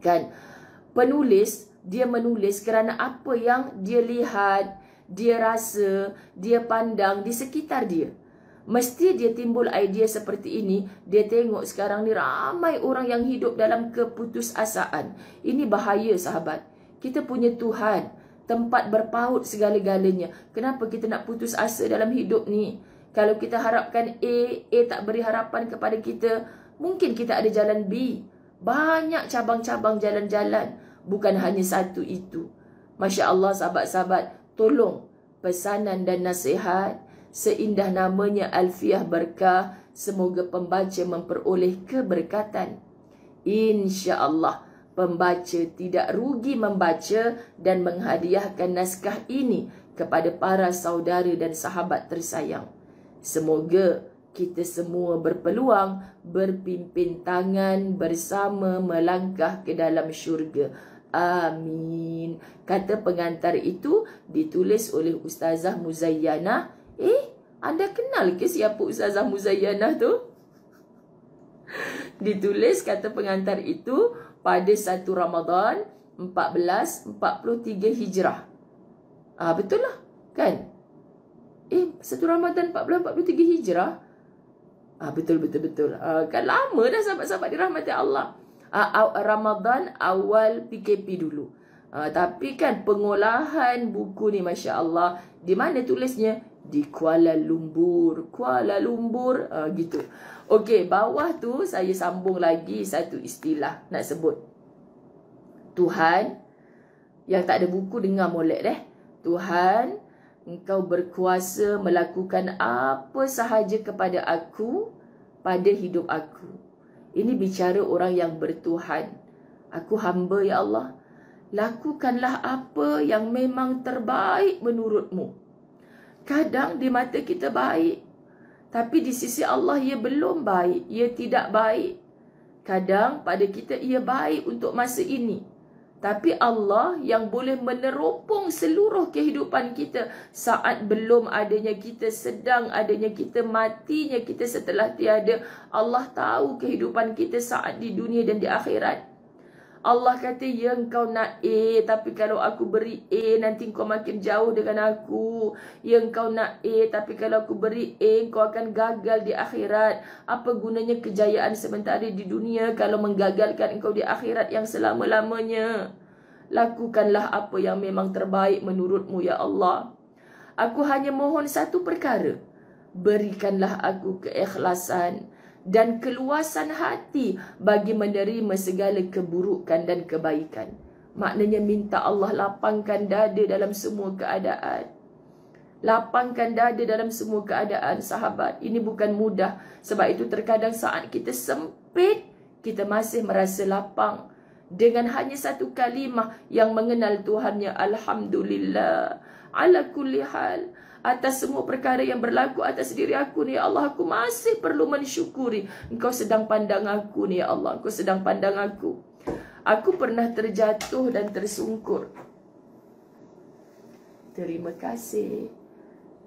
Kan, penulis dia menulis kerana apa yang dia lihat, dia rasa, dia pandang di sekitar dia. Mesti dia timbul idea seperti ini. Dia tengok sekarang ni ramai orang yang hidup dalam keputusasaan. Ini bahaya sahabat. Kita punya Tuhan, tempat berpaut segala-galanya. Kenapa kita nak putus asa dalam hidup ni? Kalau kita harapkan A tak beri harapan kepada kita, mungkin kita ada jalan B. Banyak cabang-cabang jalan-jalan. Bukan hanya satu itu. Masya Allah sahabat-sahabat, tolong pesanan dan nasihat seindah namanya Alfiah Barkah, semoga pembaca memperoleh keberkatan. Insya Allah pembaca tidak rugi membaca dan menghadiahkan naskah ini kepada para saudara dan sahabat tersayang. Semoga kita semua berpeluang berpimpin tangan bersama melangkah ke dalam syurga. Amin. Kata pengantar itu ditulis oleh Ustazah Muzayyanah. Anda kenal ke siapa Ustazah Muzayyanah tu? Ditulis kata pengantar itu pada 1 Ramadan 1443 Hijrah. Betul lah kan? 1 Ramadan 1443 Hijrah. Betul. Kan lama dah sahabat-sahabat dirahmati Allah. Ramadan awal PKP dulu. Tapi kan pengolahan buku ni Masya Allah. Di mana tulisnya? Di Kuala Lumpur. Gitu. Okey, bawah tu saya sambung lagi satu istilah nak sebut. Tuhan, yang tak ada buku dengar molek deh. Tuhan, Engkau berkuasa melakukan apa sahaja kepada aku pada hidup aku. Ini bicara orang yang bertuhan. Aku hamba ya Allah. Lakukanlah apa yang memang terbaik menurut-Mu. Kadang di mata kita baik, tapi di sisi Allah ia belum baik, ia tidak baik. Kadang pada kita ia baik untuk masa ini, tapi Allah yang boleh meneropong seluruh kehidupan kita saat belum adanya kita, sedang adanya kita, matinya kita setelah tiada. Allah tahu kehidupan kita saat di dunia dan di akhirat. Allah kata, ya engkau nak A, tapi kalau aku beri A, nanti engkau makin jauh dengan aku. Ya engkau nak A, tapi kalau aku beri A, engkau akan gagal di akhirat. Apa gunanya kejayaan sementara di dunia kalau menggagalkan engkau di akhirat yang selama-lamanya? Lakukanlah apa yang memang terbaik menurut-Mu ya Allah. Aku hanya mohon satu perkara. Berikanlah aku keikhlasan dan keluasan hati bagi menerima segala keburukan dan kebaikan. Maknanya minta Allah lapangkan dada dalam semua keadaan. Lapangkan dada dalam semua keadaan sahabat. Ini bukan mudah. Sebab itu terkadang saat kita sempit, kita masih merasa lapang. Dengan hanya satu kalimah yang mengenal Tuhannya. Alhamdulillah. Ala kulli hal. Atas semua perkara yang berlaku atas diri aku ni ya Allah, aku masih perlu mensyukuri. Engkau sedang pandang aku ni ya Allah. Engkau sedang pandang aku. Aku pernah terjatuh dan tersungkur. Terima kasih.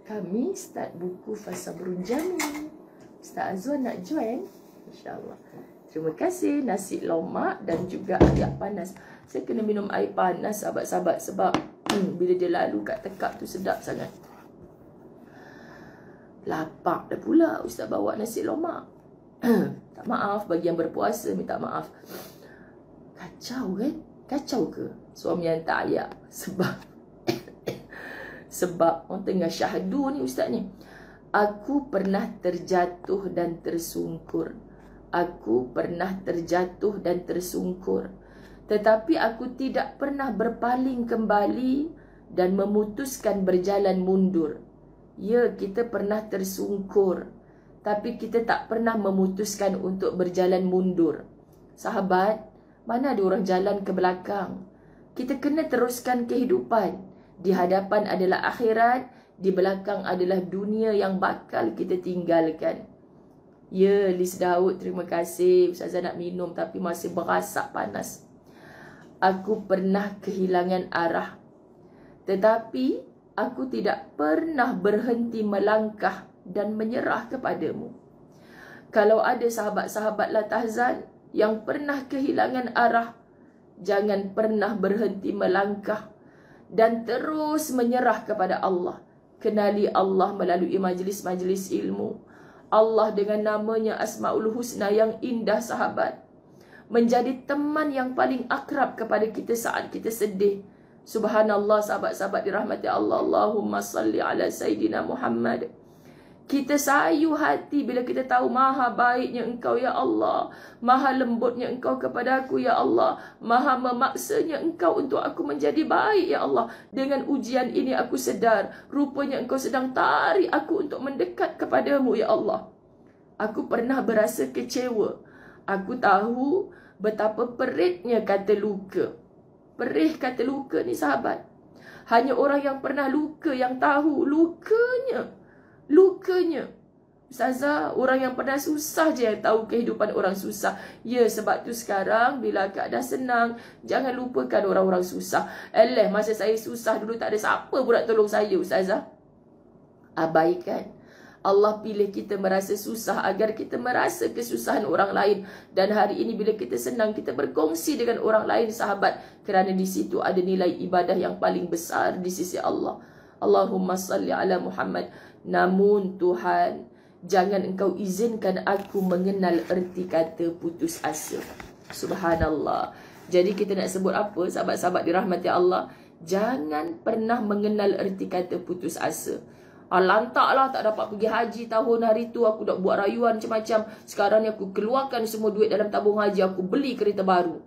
Kami start buku Fasa Berunjani. Ustaz Azwan nak join? InsyaAllah. Terima kasih. Nasi lomak dan juga air panas. Saya kena minum air panas sahabat-sahabat sebab bila dia lalu kat tekak tu sedap sangat. Lapar dah pula Ustaz bawa nasi lomak. Tak maaf bagi yang berpuasa, minta maaf. Kacau kan? Kacau ke? Suami yang tak ayak. Sebab orang tengah syahdu ni Ustaz ni. Aku pernah terjatuh dan tersungkur. Aku pernah terjatuh dan tersungkur. Tetapi aku tidak pernah berpaling kembali dan memutuskan berjalan mundur. Ya, kita pernah tersungkur, tapi kita tak pernah memutuskan untuk berjalan mundur. Sahabat, Mana ada orang jalan ke belakang. Kita kena teruskan kehidupan. Di hadapan adalah akhirat, di belakang adalah dunia yang bakal kita tinggalkan. Ya, Lis Daud, terima kasih. Ustazah nak minum tapi masih berasak panas. Aku pernah kehilangan arah, tetapi aku tidak pernah berhenti melangkah dan menyerah kepadamu. Kalau ada sahabat-sahabat Latahzan yang pernah kehilangan arah, jangan pernah berhenti melangkah dan terus menyerah kepada Allah. Kenali Allah melalui majlis-majlis ilmu. Allah dengan namanya Asmaul Husna yang indah, sahabat. Menjadi teman yang paling akrab kepada kita saat kita sedih. Subhanallah, sahabat-sahabat dirahmati Allah. Allahumma salli ala Sayyidina Muhammad. Kita sayu hati bila kita tahu maha baiknya Engkau ya Allah, maha lembutnya Engkau kepada aku ya Allah, maha memaksanya Engkau untuk aku menjadi baik ya Allah. Dengan ujian ini aku sedar, rupanya Engkau sedang tarik aku untuk mendekat kepadamu ya Allah. Aku pernah berasa kecewa. Aku tahu betapa peritnya kata luka. Perih kata luka ni, sahabat. Hanya orang yang pernah luka yang tahu lukanya. Ustazah, orang yang pernah susah je yang tahu kehidupan orang susah. Ya, sebab tu sekarang bila akak dah senang, jangan lupakan orang-orang susah. Masa saya susah dulu tak ada siapa pun nak tolong saya, Ustazah. Abaikan. Allah pilih kita merasa susah agar kita merasa kesusahan orang lain. Dan hari ini bila kita senang, kita berkongsi dengan orang lain, sahabat. Kerana di situ ada nilai ibadah yang paling besar di sisi Allah. Allahumma salli ala Muhammad. Namun Tuhan, jangan Engkau izinkan aku mengenal erti kata putus asa. Subhanallah. Jadi kita nak sebut apa, sahabat-sahabat dirahmati Allah? Jangan pernah mengenal erti kata putus asa. Lantaklah tak dapat pergi haji tahun hari tu, aku dah buat rayuan macam-macam. Sekarang ni aku keluarkan semua duit dalam tabung haji, aku beli kereta baru.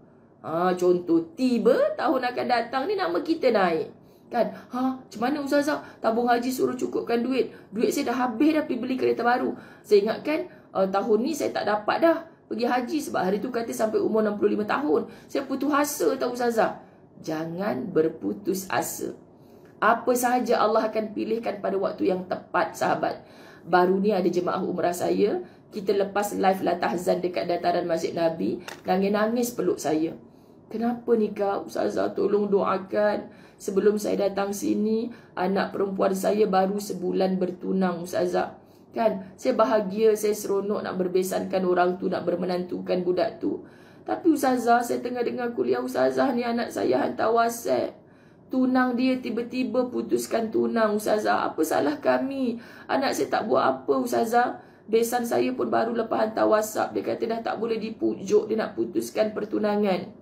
Contoh, tiba tahun akan datang ni nama kita naik. Kan? Macam mana Ustazah? Tabung haji suruh cukupkan duit. Duit saya dah habis dah pergi beli kereta baru. Saya ingatkan tahun ni saya tak dapat dah pergi haji sebab hari tu kata sampai umur 65 tahun. Saya putus asa tahu Ustazah. Jangan berputus asa. Apa sahaja Allah akan pilihkan pada waktu yang tepat, sahabat. Baru ni ada jemaah umrah saya. Kita lepas live Latahzan dekat dataran Masjid Nabi. Nangis-nangis peluk saya. Kenapa ni kak? Ustazah tolong doakan. Sebelum saya datang sini, anak perempuan saya baru sebulan bertunang, Ustazah. Kan? Saya bahagia, saya seronok nak berbesankan orang tu, nak bermenantukan budak tu. Tapi Ustazah, saya tengah dengar kuliah Ustazah ni, anak saya hantar WhatsApp. Tunang dia tiba-tiba putuskan tunang, Ustazah. Apa salah kami? Anak saya tak buat apa, Ustazah. Besan saya pun baru lepas hantar WhatsApp. Dia kata dah tak boleh dipujuk, dia nak putuskan pertunangan.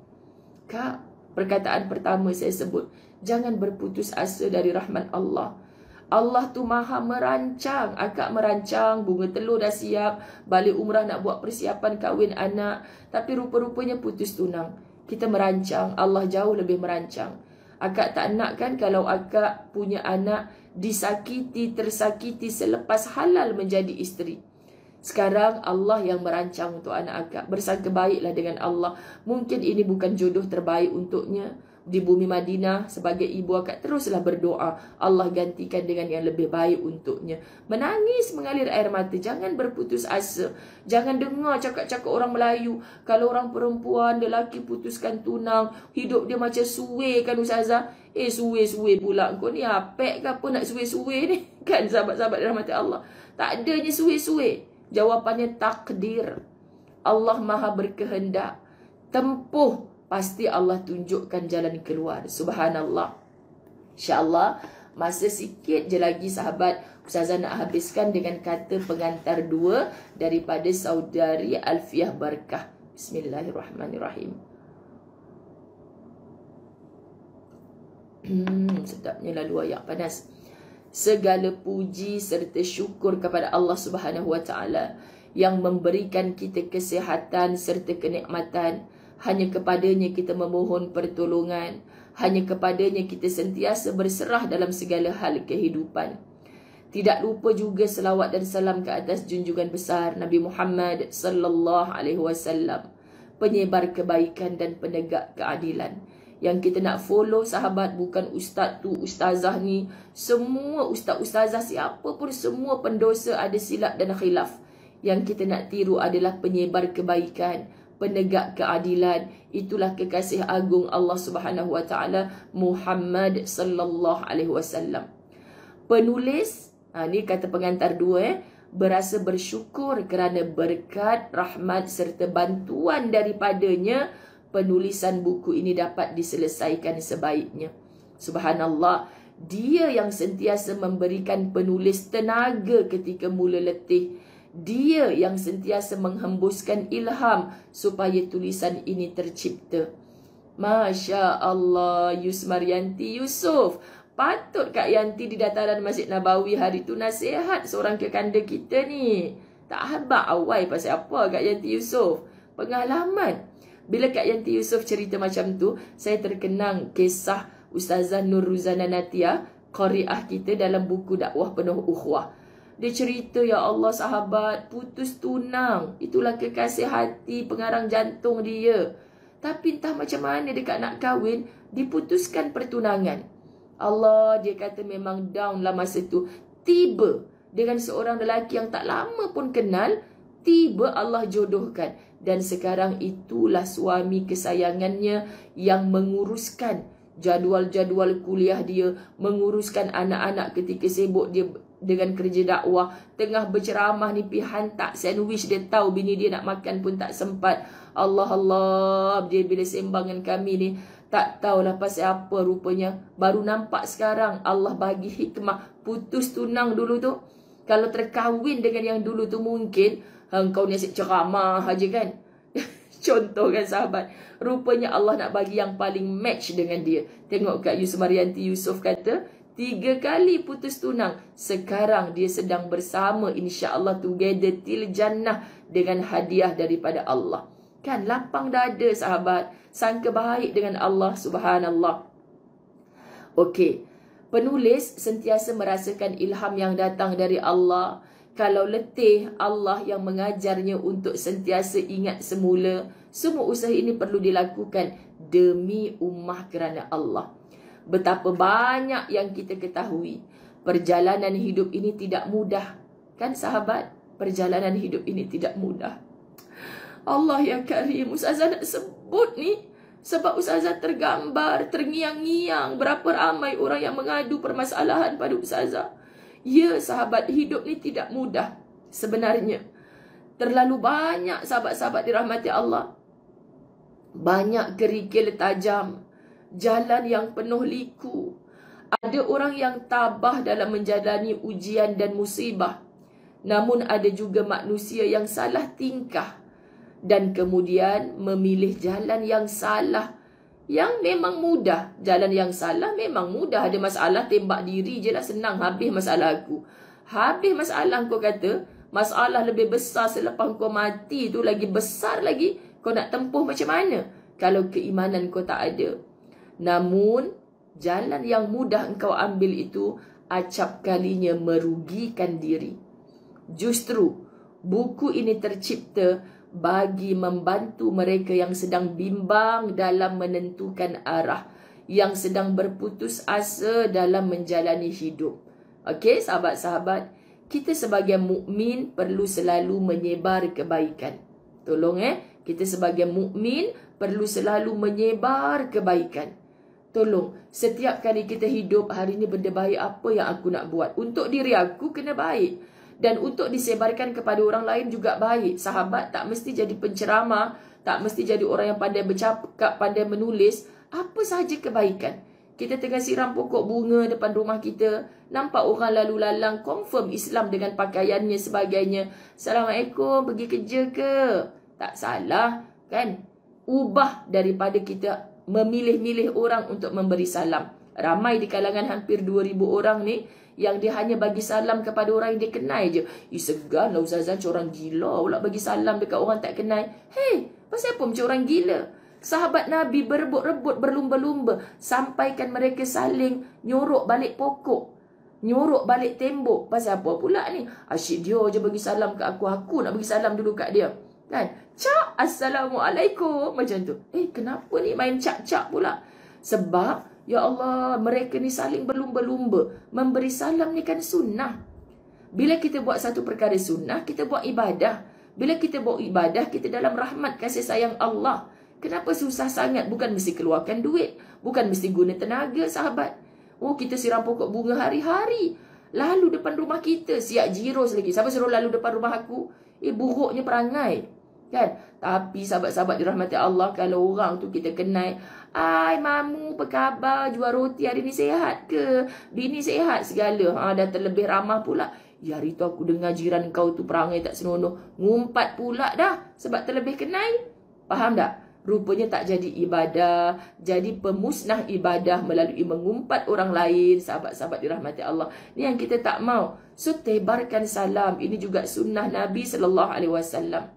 Kak, perkataan pertama saya sebut, jangan berputus asa dari rahmat Allah. Allah tu maha merancang. Akak merancang, bunga telur dah siap, balik umrah nak buat persiapan kahwin anak. Tapi rupa-rupanya putus tunang. Kita merancang, Allah jauh lebih merancang. Akak tak nak kan kalau akak punya anak disakiti, tersakiti selepas halal menjadi isteri. Sekarang Allah yang merancang untuk anak akak. Bersangka baiklah dengan Allah. Mungkin ini bukan jodoh terbaik untuknya. Di bumi Madinah, sebagai ibu akak teruslah berdoa, Allah gantikan dengan yang lebih baik untuknya. Menangis mengalir air mata. Jangan berputus asa. Jangan dengar cakap-cakap orang Melayu, kalau orang perempuan, lelaki putuskan tunang, hidup dia macam suwe kan Ustazah. Suwe-suwe pula. Kau ni apek ke apa nak suwe-suwe ni? Kan sahabat-sahabat dirahmati Allah. Tak adanya suwe-suwe. Jawapannya takdir. Allah maha berkehendak. Tempuh. Pasti Allah tunjukkan jalan keluar. Subhanallah. InsyaAllah, masa sikit je lagi sahabat. Ustazah nak habiskan dengan kata pengantar dua daripada saudari Alfiah Barkah. Bismillahirrahmanirrahim. Sedapnya lalu ayak panas. Segala puji serta syukur kepada Allah Subhanahu Wa Taala yang memberikan kita kesihatan serta kenikmatan. Hanya kepadanya kita memohon pertolongan. Hanya kepadanya kita sentiasa berserah dalam segala hal kehidupan. Tidak lupa juga selawat dan salam ke atas junjungan besar Nabi Muhammad sallallahu alaihi wasallam. penyebar kebaikan dan penegak keadilan. Yang kita nak follow sahabat bukan ustaz tu, ustazah ni. Semua ustaz-ustazah siapa pun, semua pendosa ada silap dan khilaf. Yang kita nak tiru adalah penyebar kebaikan, penegak keadilan. Itulah kekasih agung Allah Subhanahu Wa Taala Muhammad sallallahu alaihi wasallam. Penulis, ni kata pengantar 2, berasa bersyukur kerana berkat, rahmat serta bantuan daripadanya penulisan buku ini dapat diselesaikan sebaiknya. Subhanallah, dia yang sentiasa memberikan penulis tenaga ketika mula letih. Dia yang sentiasa menghembuskan ilham supaya tulisan ini tercipta. Masya Allah, Yusmaryanti Yusof. Patut Kak Yanti di dataran Masjid Nabawi hari tu nasihat seorang kekanda kita ni. Tak habaq awal pasal apa Kak Yanti Yusof. Pengalaman. Bila Kak Yanti Yusof cerita macam tu, saya terkenang kisah Ustazah Nur Ruzana Natia, qari'ah kita dalam buku Dakwah Penuh Ukhuwah. Dia cerita, ya Allah sahabat, putus tunang. Itulah kekasih hati, pengarang jantung dia. Tapi entah macam mana dekat nak kahwin, diputuskan pertunangan. Allah, dia kata memang down lah masa tu. Tiba dengan seorang lelaki yang tak lama pun kenal, tiba Allah jodohkan. Dan sekarang itulah suami kesayangannya yang menguruskan jadual-jadual kuliah dia, menguruskan anak-anak ketika sibuk dia dengan kerja dakwah. Tengah berceramah ni pergi hantar sandwich, dia tahu bini dia nak makan pun tak sempat. Allah, dia bila sembang dengan kami ni, tak tahulah pasal apa rupanya. Baru nampak sekarang Allah bagi hikmah. Putus tunang dulu tu, kalau terkahwin dengan yang dulu tu mungkin engkau ni asyik ceramah aja kan. Contoh kan sahabat. Rupanya Allah nak bagi yang paling match dengan dia. Tengok Kak Yusmaryanti Yusof kata, 3 kali putus tunang. Sekarang dia sedang bersama, insya-Allah together till jannah, dengan hadiah daripada Allah. Kan lapang dada sahabat. Sangka baik dengan Allah, subhanallah. Okey, penulis sentiasa merasakan ilham yang datang dari Allah. Kalau letih, Allah yang mengajarnya untuk sentiasa ingat semula. Semua usaha ini perlu dilakukan demi ummah kerana Allah. Betapa banyak yang kita ketahui. Perjalanan hidup ini tidak mudah. Kan sahabat? Perjalanan hidup ini tidak mudah. Allah yang Karim, Ustazah nak sebut ni sebab Ustazah tergambar, terngiang-ngiang berapa ramai orang yang mengadu permasalahan pada Ustazah. Ya sahabat, hidup ni tidak mudah sebenarnya. Terlalu banyak sahabat-sahabat dirahmati Allah. Banyak kerikil tajam, jalan yang penuh liku. Ada orang yang tabah dalam menjalani ujian dan musibah. Namun ada juga manusia yang salah tingkah dan kemudian memilih jalan yang salah, yang memang mudah. Jalan yang salah memang mudah. Ada masalah, tembak diri je lah, senang. Habis masalah aku. Habis masalah kau kata. Masalah lebih besar selepas kau mati tu lagi besar lagi. Kau nak tempuh macam mana kalau keimanan kau tak ada? Namun jalan yang mudah engkau ambil itu acap kalinya merugikan diri. Justru buku ini tercipta bagi membantu mereka yang sedang bimbang dalam menentukan arah, yang sedang berputus asa dalam menjalani hidup. Okey, sahabat-sahabat, kita sebagai mukmin perlu selalu menyebar kebaikan. Tolong kita sebagai mukmin perlu selalu menyebar kebaikan. Tolong, setiap kali kita hidup, hari ini benda baik apa yang aku nak buat? Untuk diri aku kena baik. Dan untuk disebarkan kepada orang lain juga baik. Sahabat, tak mesti jadi penceramah, tak mesti jadi orang yang pandai bercakap, pandai menulis. Apa sahaja kebaikan. Kita tengah siram pokok bunga depan rumah kita, nampak orang lalu lalang, confirm Islam dengan pakaiannya sebagainya. Assalamualaikum, pergi kerja ke? Tak salah, kan? Ubah daripada kita memilih-milih orang untuk memberi salam. Ramai di kalangan hampir 2,000 orang ni yang dia hanya bagi salam kepada orang yang dia kenal je. Segan lah Ustazah, macam orang gila pula bagi salam dekat orang tak kenal. Hei, pasal apa macam orang gila? Sahabat Nabi berebut-rebut, berlumba-lumba, sampaikan mereka saling nyorok balik pokok, nyorok balik tembok. Pasal apa pula ni? Asyik dia je bagi salam ke aku, aku nak bagi salam dulu kat dia. Kan? Cak, Assalamualaikum. Macam tu. Kenapa ni main cak-cak pula? Sebab, ya Allah, mereka ni saling berlumba-lumba. Memberi salam ni kan sunnah. Bila kita buat satu perkara sunnah, kita buat ibadah. Bila kita buat ibadah, kita dalam rahmat kasih sayang Allah. Kenapa susah sangat? Bukan mesti keluarkan duit. Bukan mesti guna tenaga, sahabat. Kita siram pokok bunga hari-hari. Lalu depan rumah kita, siap jiros lagi. Siapa suruh lalu depan rumah aku? Buruknya perangai. Kan? Tapi sahabat-sahabat dirahmati Allah, kalau orang tu kita kenal, mamu, apa khabar? Jual roti hari ni sihat ke? Bini sihat segala. Dah terlebih ramah pula. Ya, hari tu aku dengar jiran kau tu perangai tak senonoh. Ngumpat pula dah. Sebab terlebih kenal. Faham tak? Rupanya tak jadi ibadah, jadi pemusnah ibadah melalui mengumpat orang lain. Sahabat-sahabat dirahmati Allah, ni yang kita tak mau. So tebarkan salam. Ini juga sunnah Nabi SAW.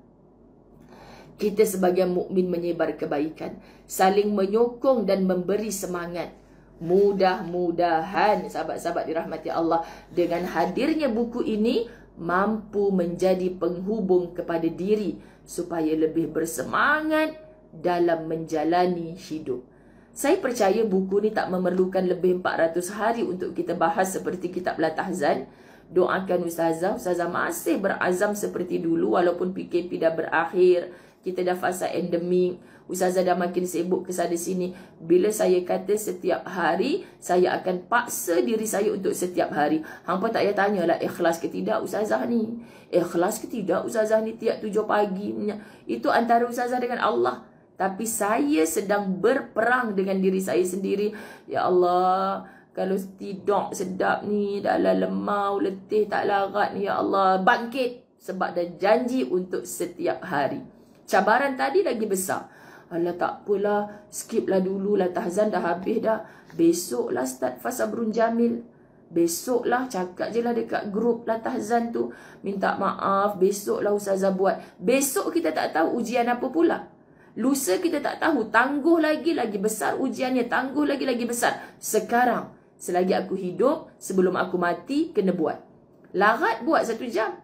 Kita sebagai mukmin menyebar kebaikan, saling menyokong dan memberi semangat. Mudah-mudahan sahabat-sahabat dirahmati Allah, dengan hadirnya buku ini mampu menjadi penghubung kepada diri supaya lebih bersemangat dalam menjalani hidup. Saya percaya buku ni tak memerlukan lebih 400 hari untuk kita bahas seperti kitab Latahzan. Doakan Ustazah. Ustazah masih berazam seperti dulu walaupun PKP dah berakhir. Kita dah fasa endemik. Ustazah dah makin sibuk ke sana sini. Bila saya kata setiap hari, saya akan paksa diri saya untuk setiap hari. Hampa tak payah tanyalah ikhlas ke tidak Ustazah ni. Ikhlas ke tidak Ustazah ni tiap 7 pagi. Itu antara Ustazah dengan Allah. Tapi saya sedang berperang dengan diri saya sendiri. Ya Allah, kalau tidur sedap ni, dah lemau, letih, tak larat ni, ya Allah, bangkit. Sebab dah janji untuk setiap hari. Cabaran tadi lagi besar. Alah, tak apalah, skip lah dulu, Latahzan dah habis dah. Besoklah start Fasabrun Jamil. Besoklah cakap je lah dekat grup Latahzan tu. Minta maaf, besoklah Ustazah buat. Besok kita tak tahu ujian apa pula. Lusa kita tak tahu, tangguh lagi besar ujiannya, tangguh lagi besar. Sekarang, selagi aku hidup, sebelum aku mati, kena buat. Larat buat 1 jam.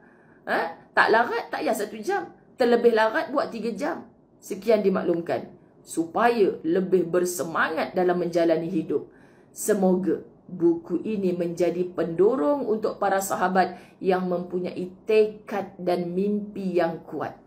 Tak larat, tak payah 1 jam. Terlebih larat, buat 3 jam. Sekian dimaklumkan. Supaya lebih bersemangat dalam menjalani hidup. Semoga buku ini menjadi pendorong untuk para sahabat yang mempunyai tekad dan mimpi yang kuat.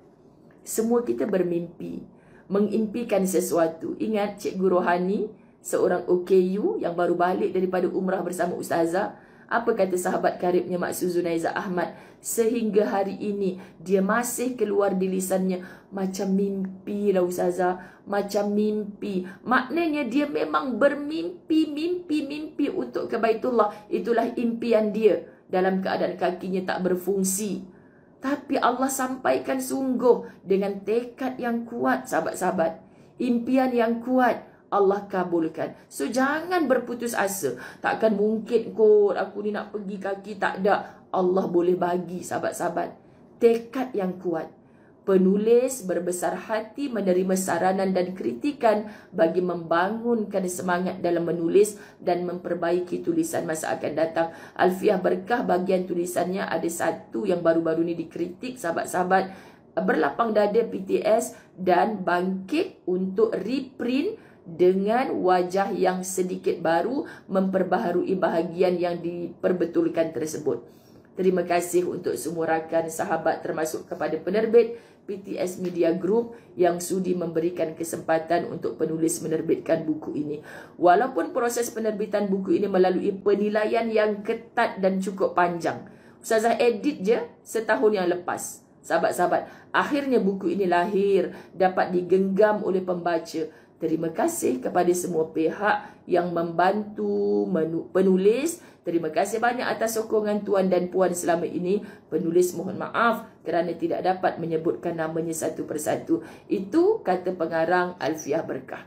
Semua kita bermimpi. Mengimpikan sesuatu. Ingat Cikgu Rohani, seorang OKU yang baru balik daripada umrah bersama Ustazah. Apa kata sahabat karibnya Mak Suzunaiza Ahmad? Sehingga hari ini dia masih keluar di lisannya, macam mimpi lah Ustazah, macam mimpi. Maknanya dia memang bermimpi, mimpi untuk ke Baitullah. Itulah impian dia dalam keadaan kakinya tak berfungsi. Tapi Allah sampaikan sungguh dengan tekad yang kuat, sahabat-sahabat. Impian yang kuat, Allah kabulkan. So, jangan berputus asa. Takkan mungkin kot aku ni nak pergi kaki, tak ada. Allah boleh bagi, sahabat-sahabat. Tekad yang kuat. Penulis berbesar hati menerima saranan dan kritikan bagi membangunkan semangat dalam menulis dan memperbaiki tulisan masa akan datang. Alfiah Berkah bagian tulisannya ada satu yang baru-baru ni dikritik, sahabat-sahabat. Berlapang dada PTS dan bangkit untuk reprint dengan wajah yang sedikit baru, memperbaharui bahagian yang diperbetulkan tersebut. Terima kasih untuk semua rakan sahabat termasuk kepada penerbit PTS Media Group yang sudi memberikan kesempatan untuk penulis menerbitkan buku ini. Walaupun proses penerbitan buku ini melalui penilaian yang ketat dan cukup panjang. Ustazah edit je setahun yang lepas. Sahabat-sahabat, akhirnya buku ini lahir, dapat digenggam oleh pembaca. Terima kasih kepada semua pihak yang membantu penulis. Terima kasih banyak atas sokongan tuan dan puan selama ini. Penulis mohon maaf kerana tidak dapat menyebutkan namanya satu persatu. Itu kata pengarang Alfiah Berkah,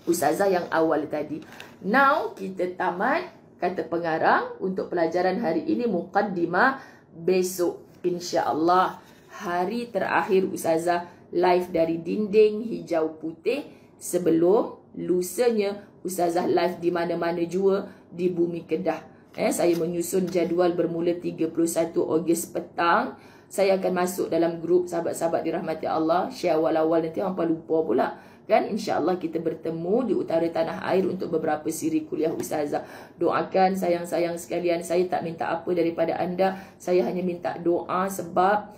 Ustazah yang awal tadi. Now kita tamat kata pengarang untuk pelajaran hari ini, muqaddimah. Besok insya-Allah hari terakhir Ustazah live dari dinding hijau putih. Sebelum lusanya Ustazah live di mana-mana jua di bumi Kedah. Saya menyusun jadual bermula 31 Ogos petang. saya akan masuk dalam grup sahabat-sahabat dirahmati Allah. Share awal-awal, nanti hampa lupa pula. Kan, insya-Allah kita bertemu di utara tanah air untuk beberapa siri kuliah ustazah. Doakan sayang-sayang sekalian, saya tak minta apa daripada anda. Saya hanya minta doa sebab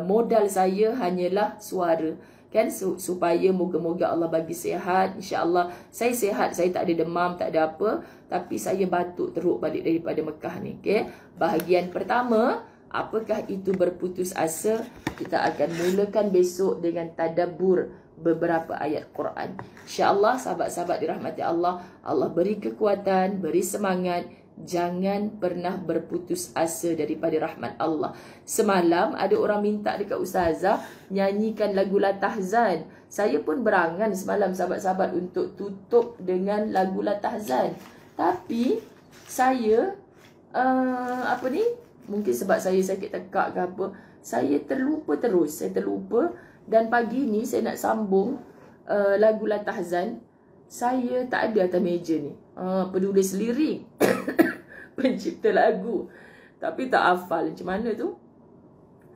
modal saya hanyalah suara. Kan, supaya moga-moga Allah bagi sihat. InsyaAllah saya sihat, saya tak ada demam, tak ada apa. Tapi saya batuk teruk balik daripada Mekah ni. Okay? Bahagian pertama, apakah itu berputus asa? Kita akan mulakan besok dengan tadabbur beberapa ayat Quran. InsyaAllah sahabat-sahabat dirahmati Allah, Allah beri kekuatan, beri semangat. Jangan pernah berputus asa daripada rahmat Allah. Semalam ada orang minta dekat ustazah nyanyikan lagu Latahzan. Saya pun berangan semalam sahabat-sahabat untuk tutup dengan lagu Latahzan. Tapi saya mungkin sebab saya sakit tekak ke apa, saya terlupa terus. Saya terlupa. Dan pagi ni saya nak sambung lagu Latahzan. Saya tak ada atas meja ni. Penulis lirik. Pencipta lagu. Tapi tak hafal macam mana tu.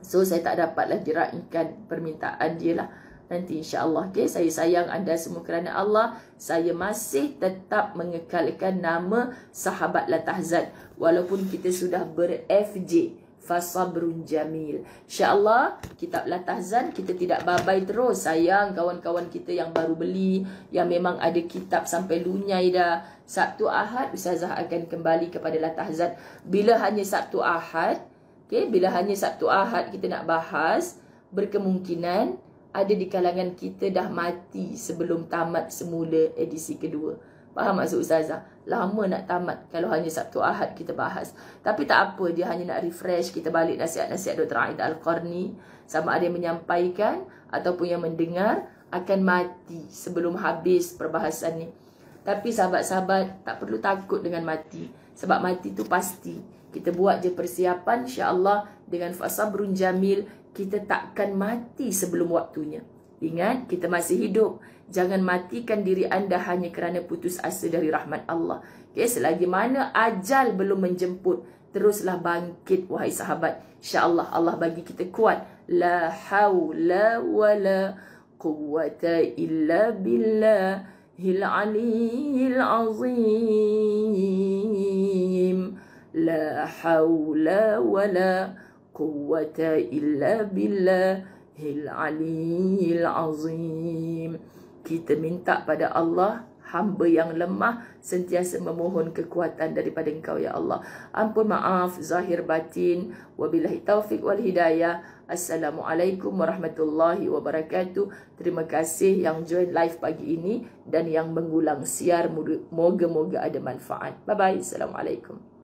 So saya tak dapat lagi raikan permintaan dia lah. Nanti insya-Allah. Okay? Saya sayang anda semua kerana Allah. Saya masih tetap mengekalkan nama sahabat Latahzan. Walaupun kita sudah ber-FJ. Fasabrun jamil. InsyaAllah kitab Latahzan kita tidak babai terus. Sayang kawan-kawan kita yang baru beli, yang memang ada kitab sampai lunyai dah. Sabtu Ahad ustazah akan kembali kepada Latahzan. Bila hanya Sabtu Ahad, okay, bila hanya Sabtu Ahad kita nak bahas, berkemungkinan ada di kalangan kita dah mati sebelum tamat semula edisi kedua. Faham maksud ustazah? Lama nak tamat kalau hanya Sabtu Ahad kita bahas. Tapi tak apa, dia hanya nak refresh kita balik nasihat-nasihat Dr. Aida Al-Qarni. Sama ada yang menyampaikan ataupun yang mendengar akan mati sebelum habis perbahasan ni. Tapi sahabat-sahabat tak perlu takut dengan mati. Sebab mati tu pasti. Kita buat je persiapan, insya-Allah dengan fasabrun jamil kita takkan mati sebelum waktunya. Ingat, kita masih hidup. Jangan matikan diri anda hanya kerana putus asa dari rahmat Allah. Okay, selagi mana ajal belum menjemput, teruslah bangkit wahai sahabat. InsyaAllah Allah bagi kita kuat. La hawla wa la quwwata illa billahil aliyyil azim. La hawla wa la quwwata illa billahil aliyyil azim. Kita minta pada Allah, hamba yang lemah sentiasa memohon kekuatan daripada Engkau ya Allah. Ampun maaf zahir batin. Wabillahi taufik wal hidayah. Assalamualaikum warahmatullahi wabarakatuh. Terima kasih yang join live pagi ini dan yang mengulang siar. Moga-moga ada manfaat. Bye bye. Assalamualaikum.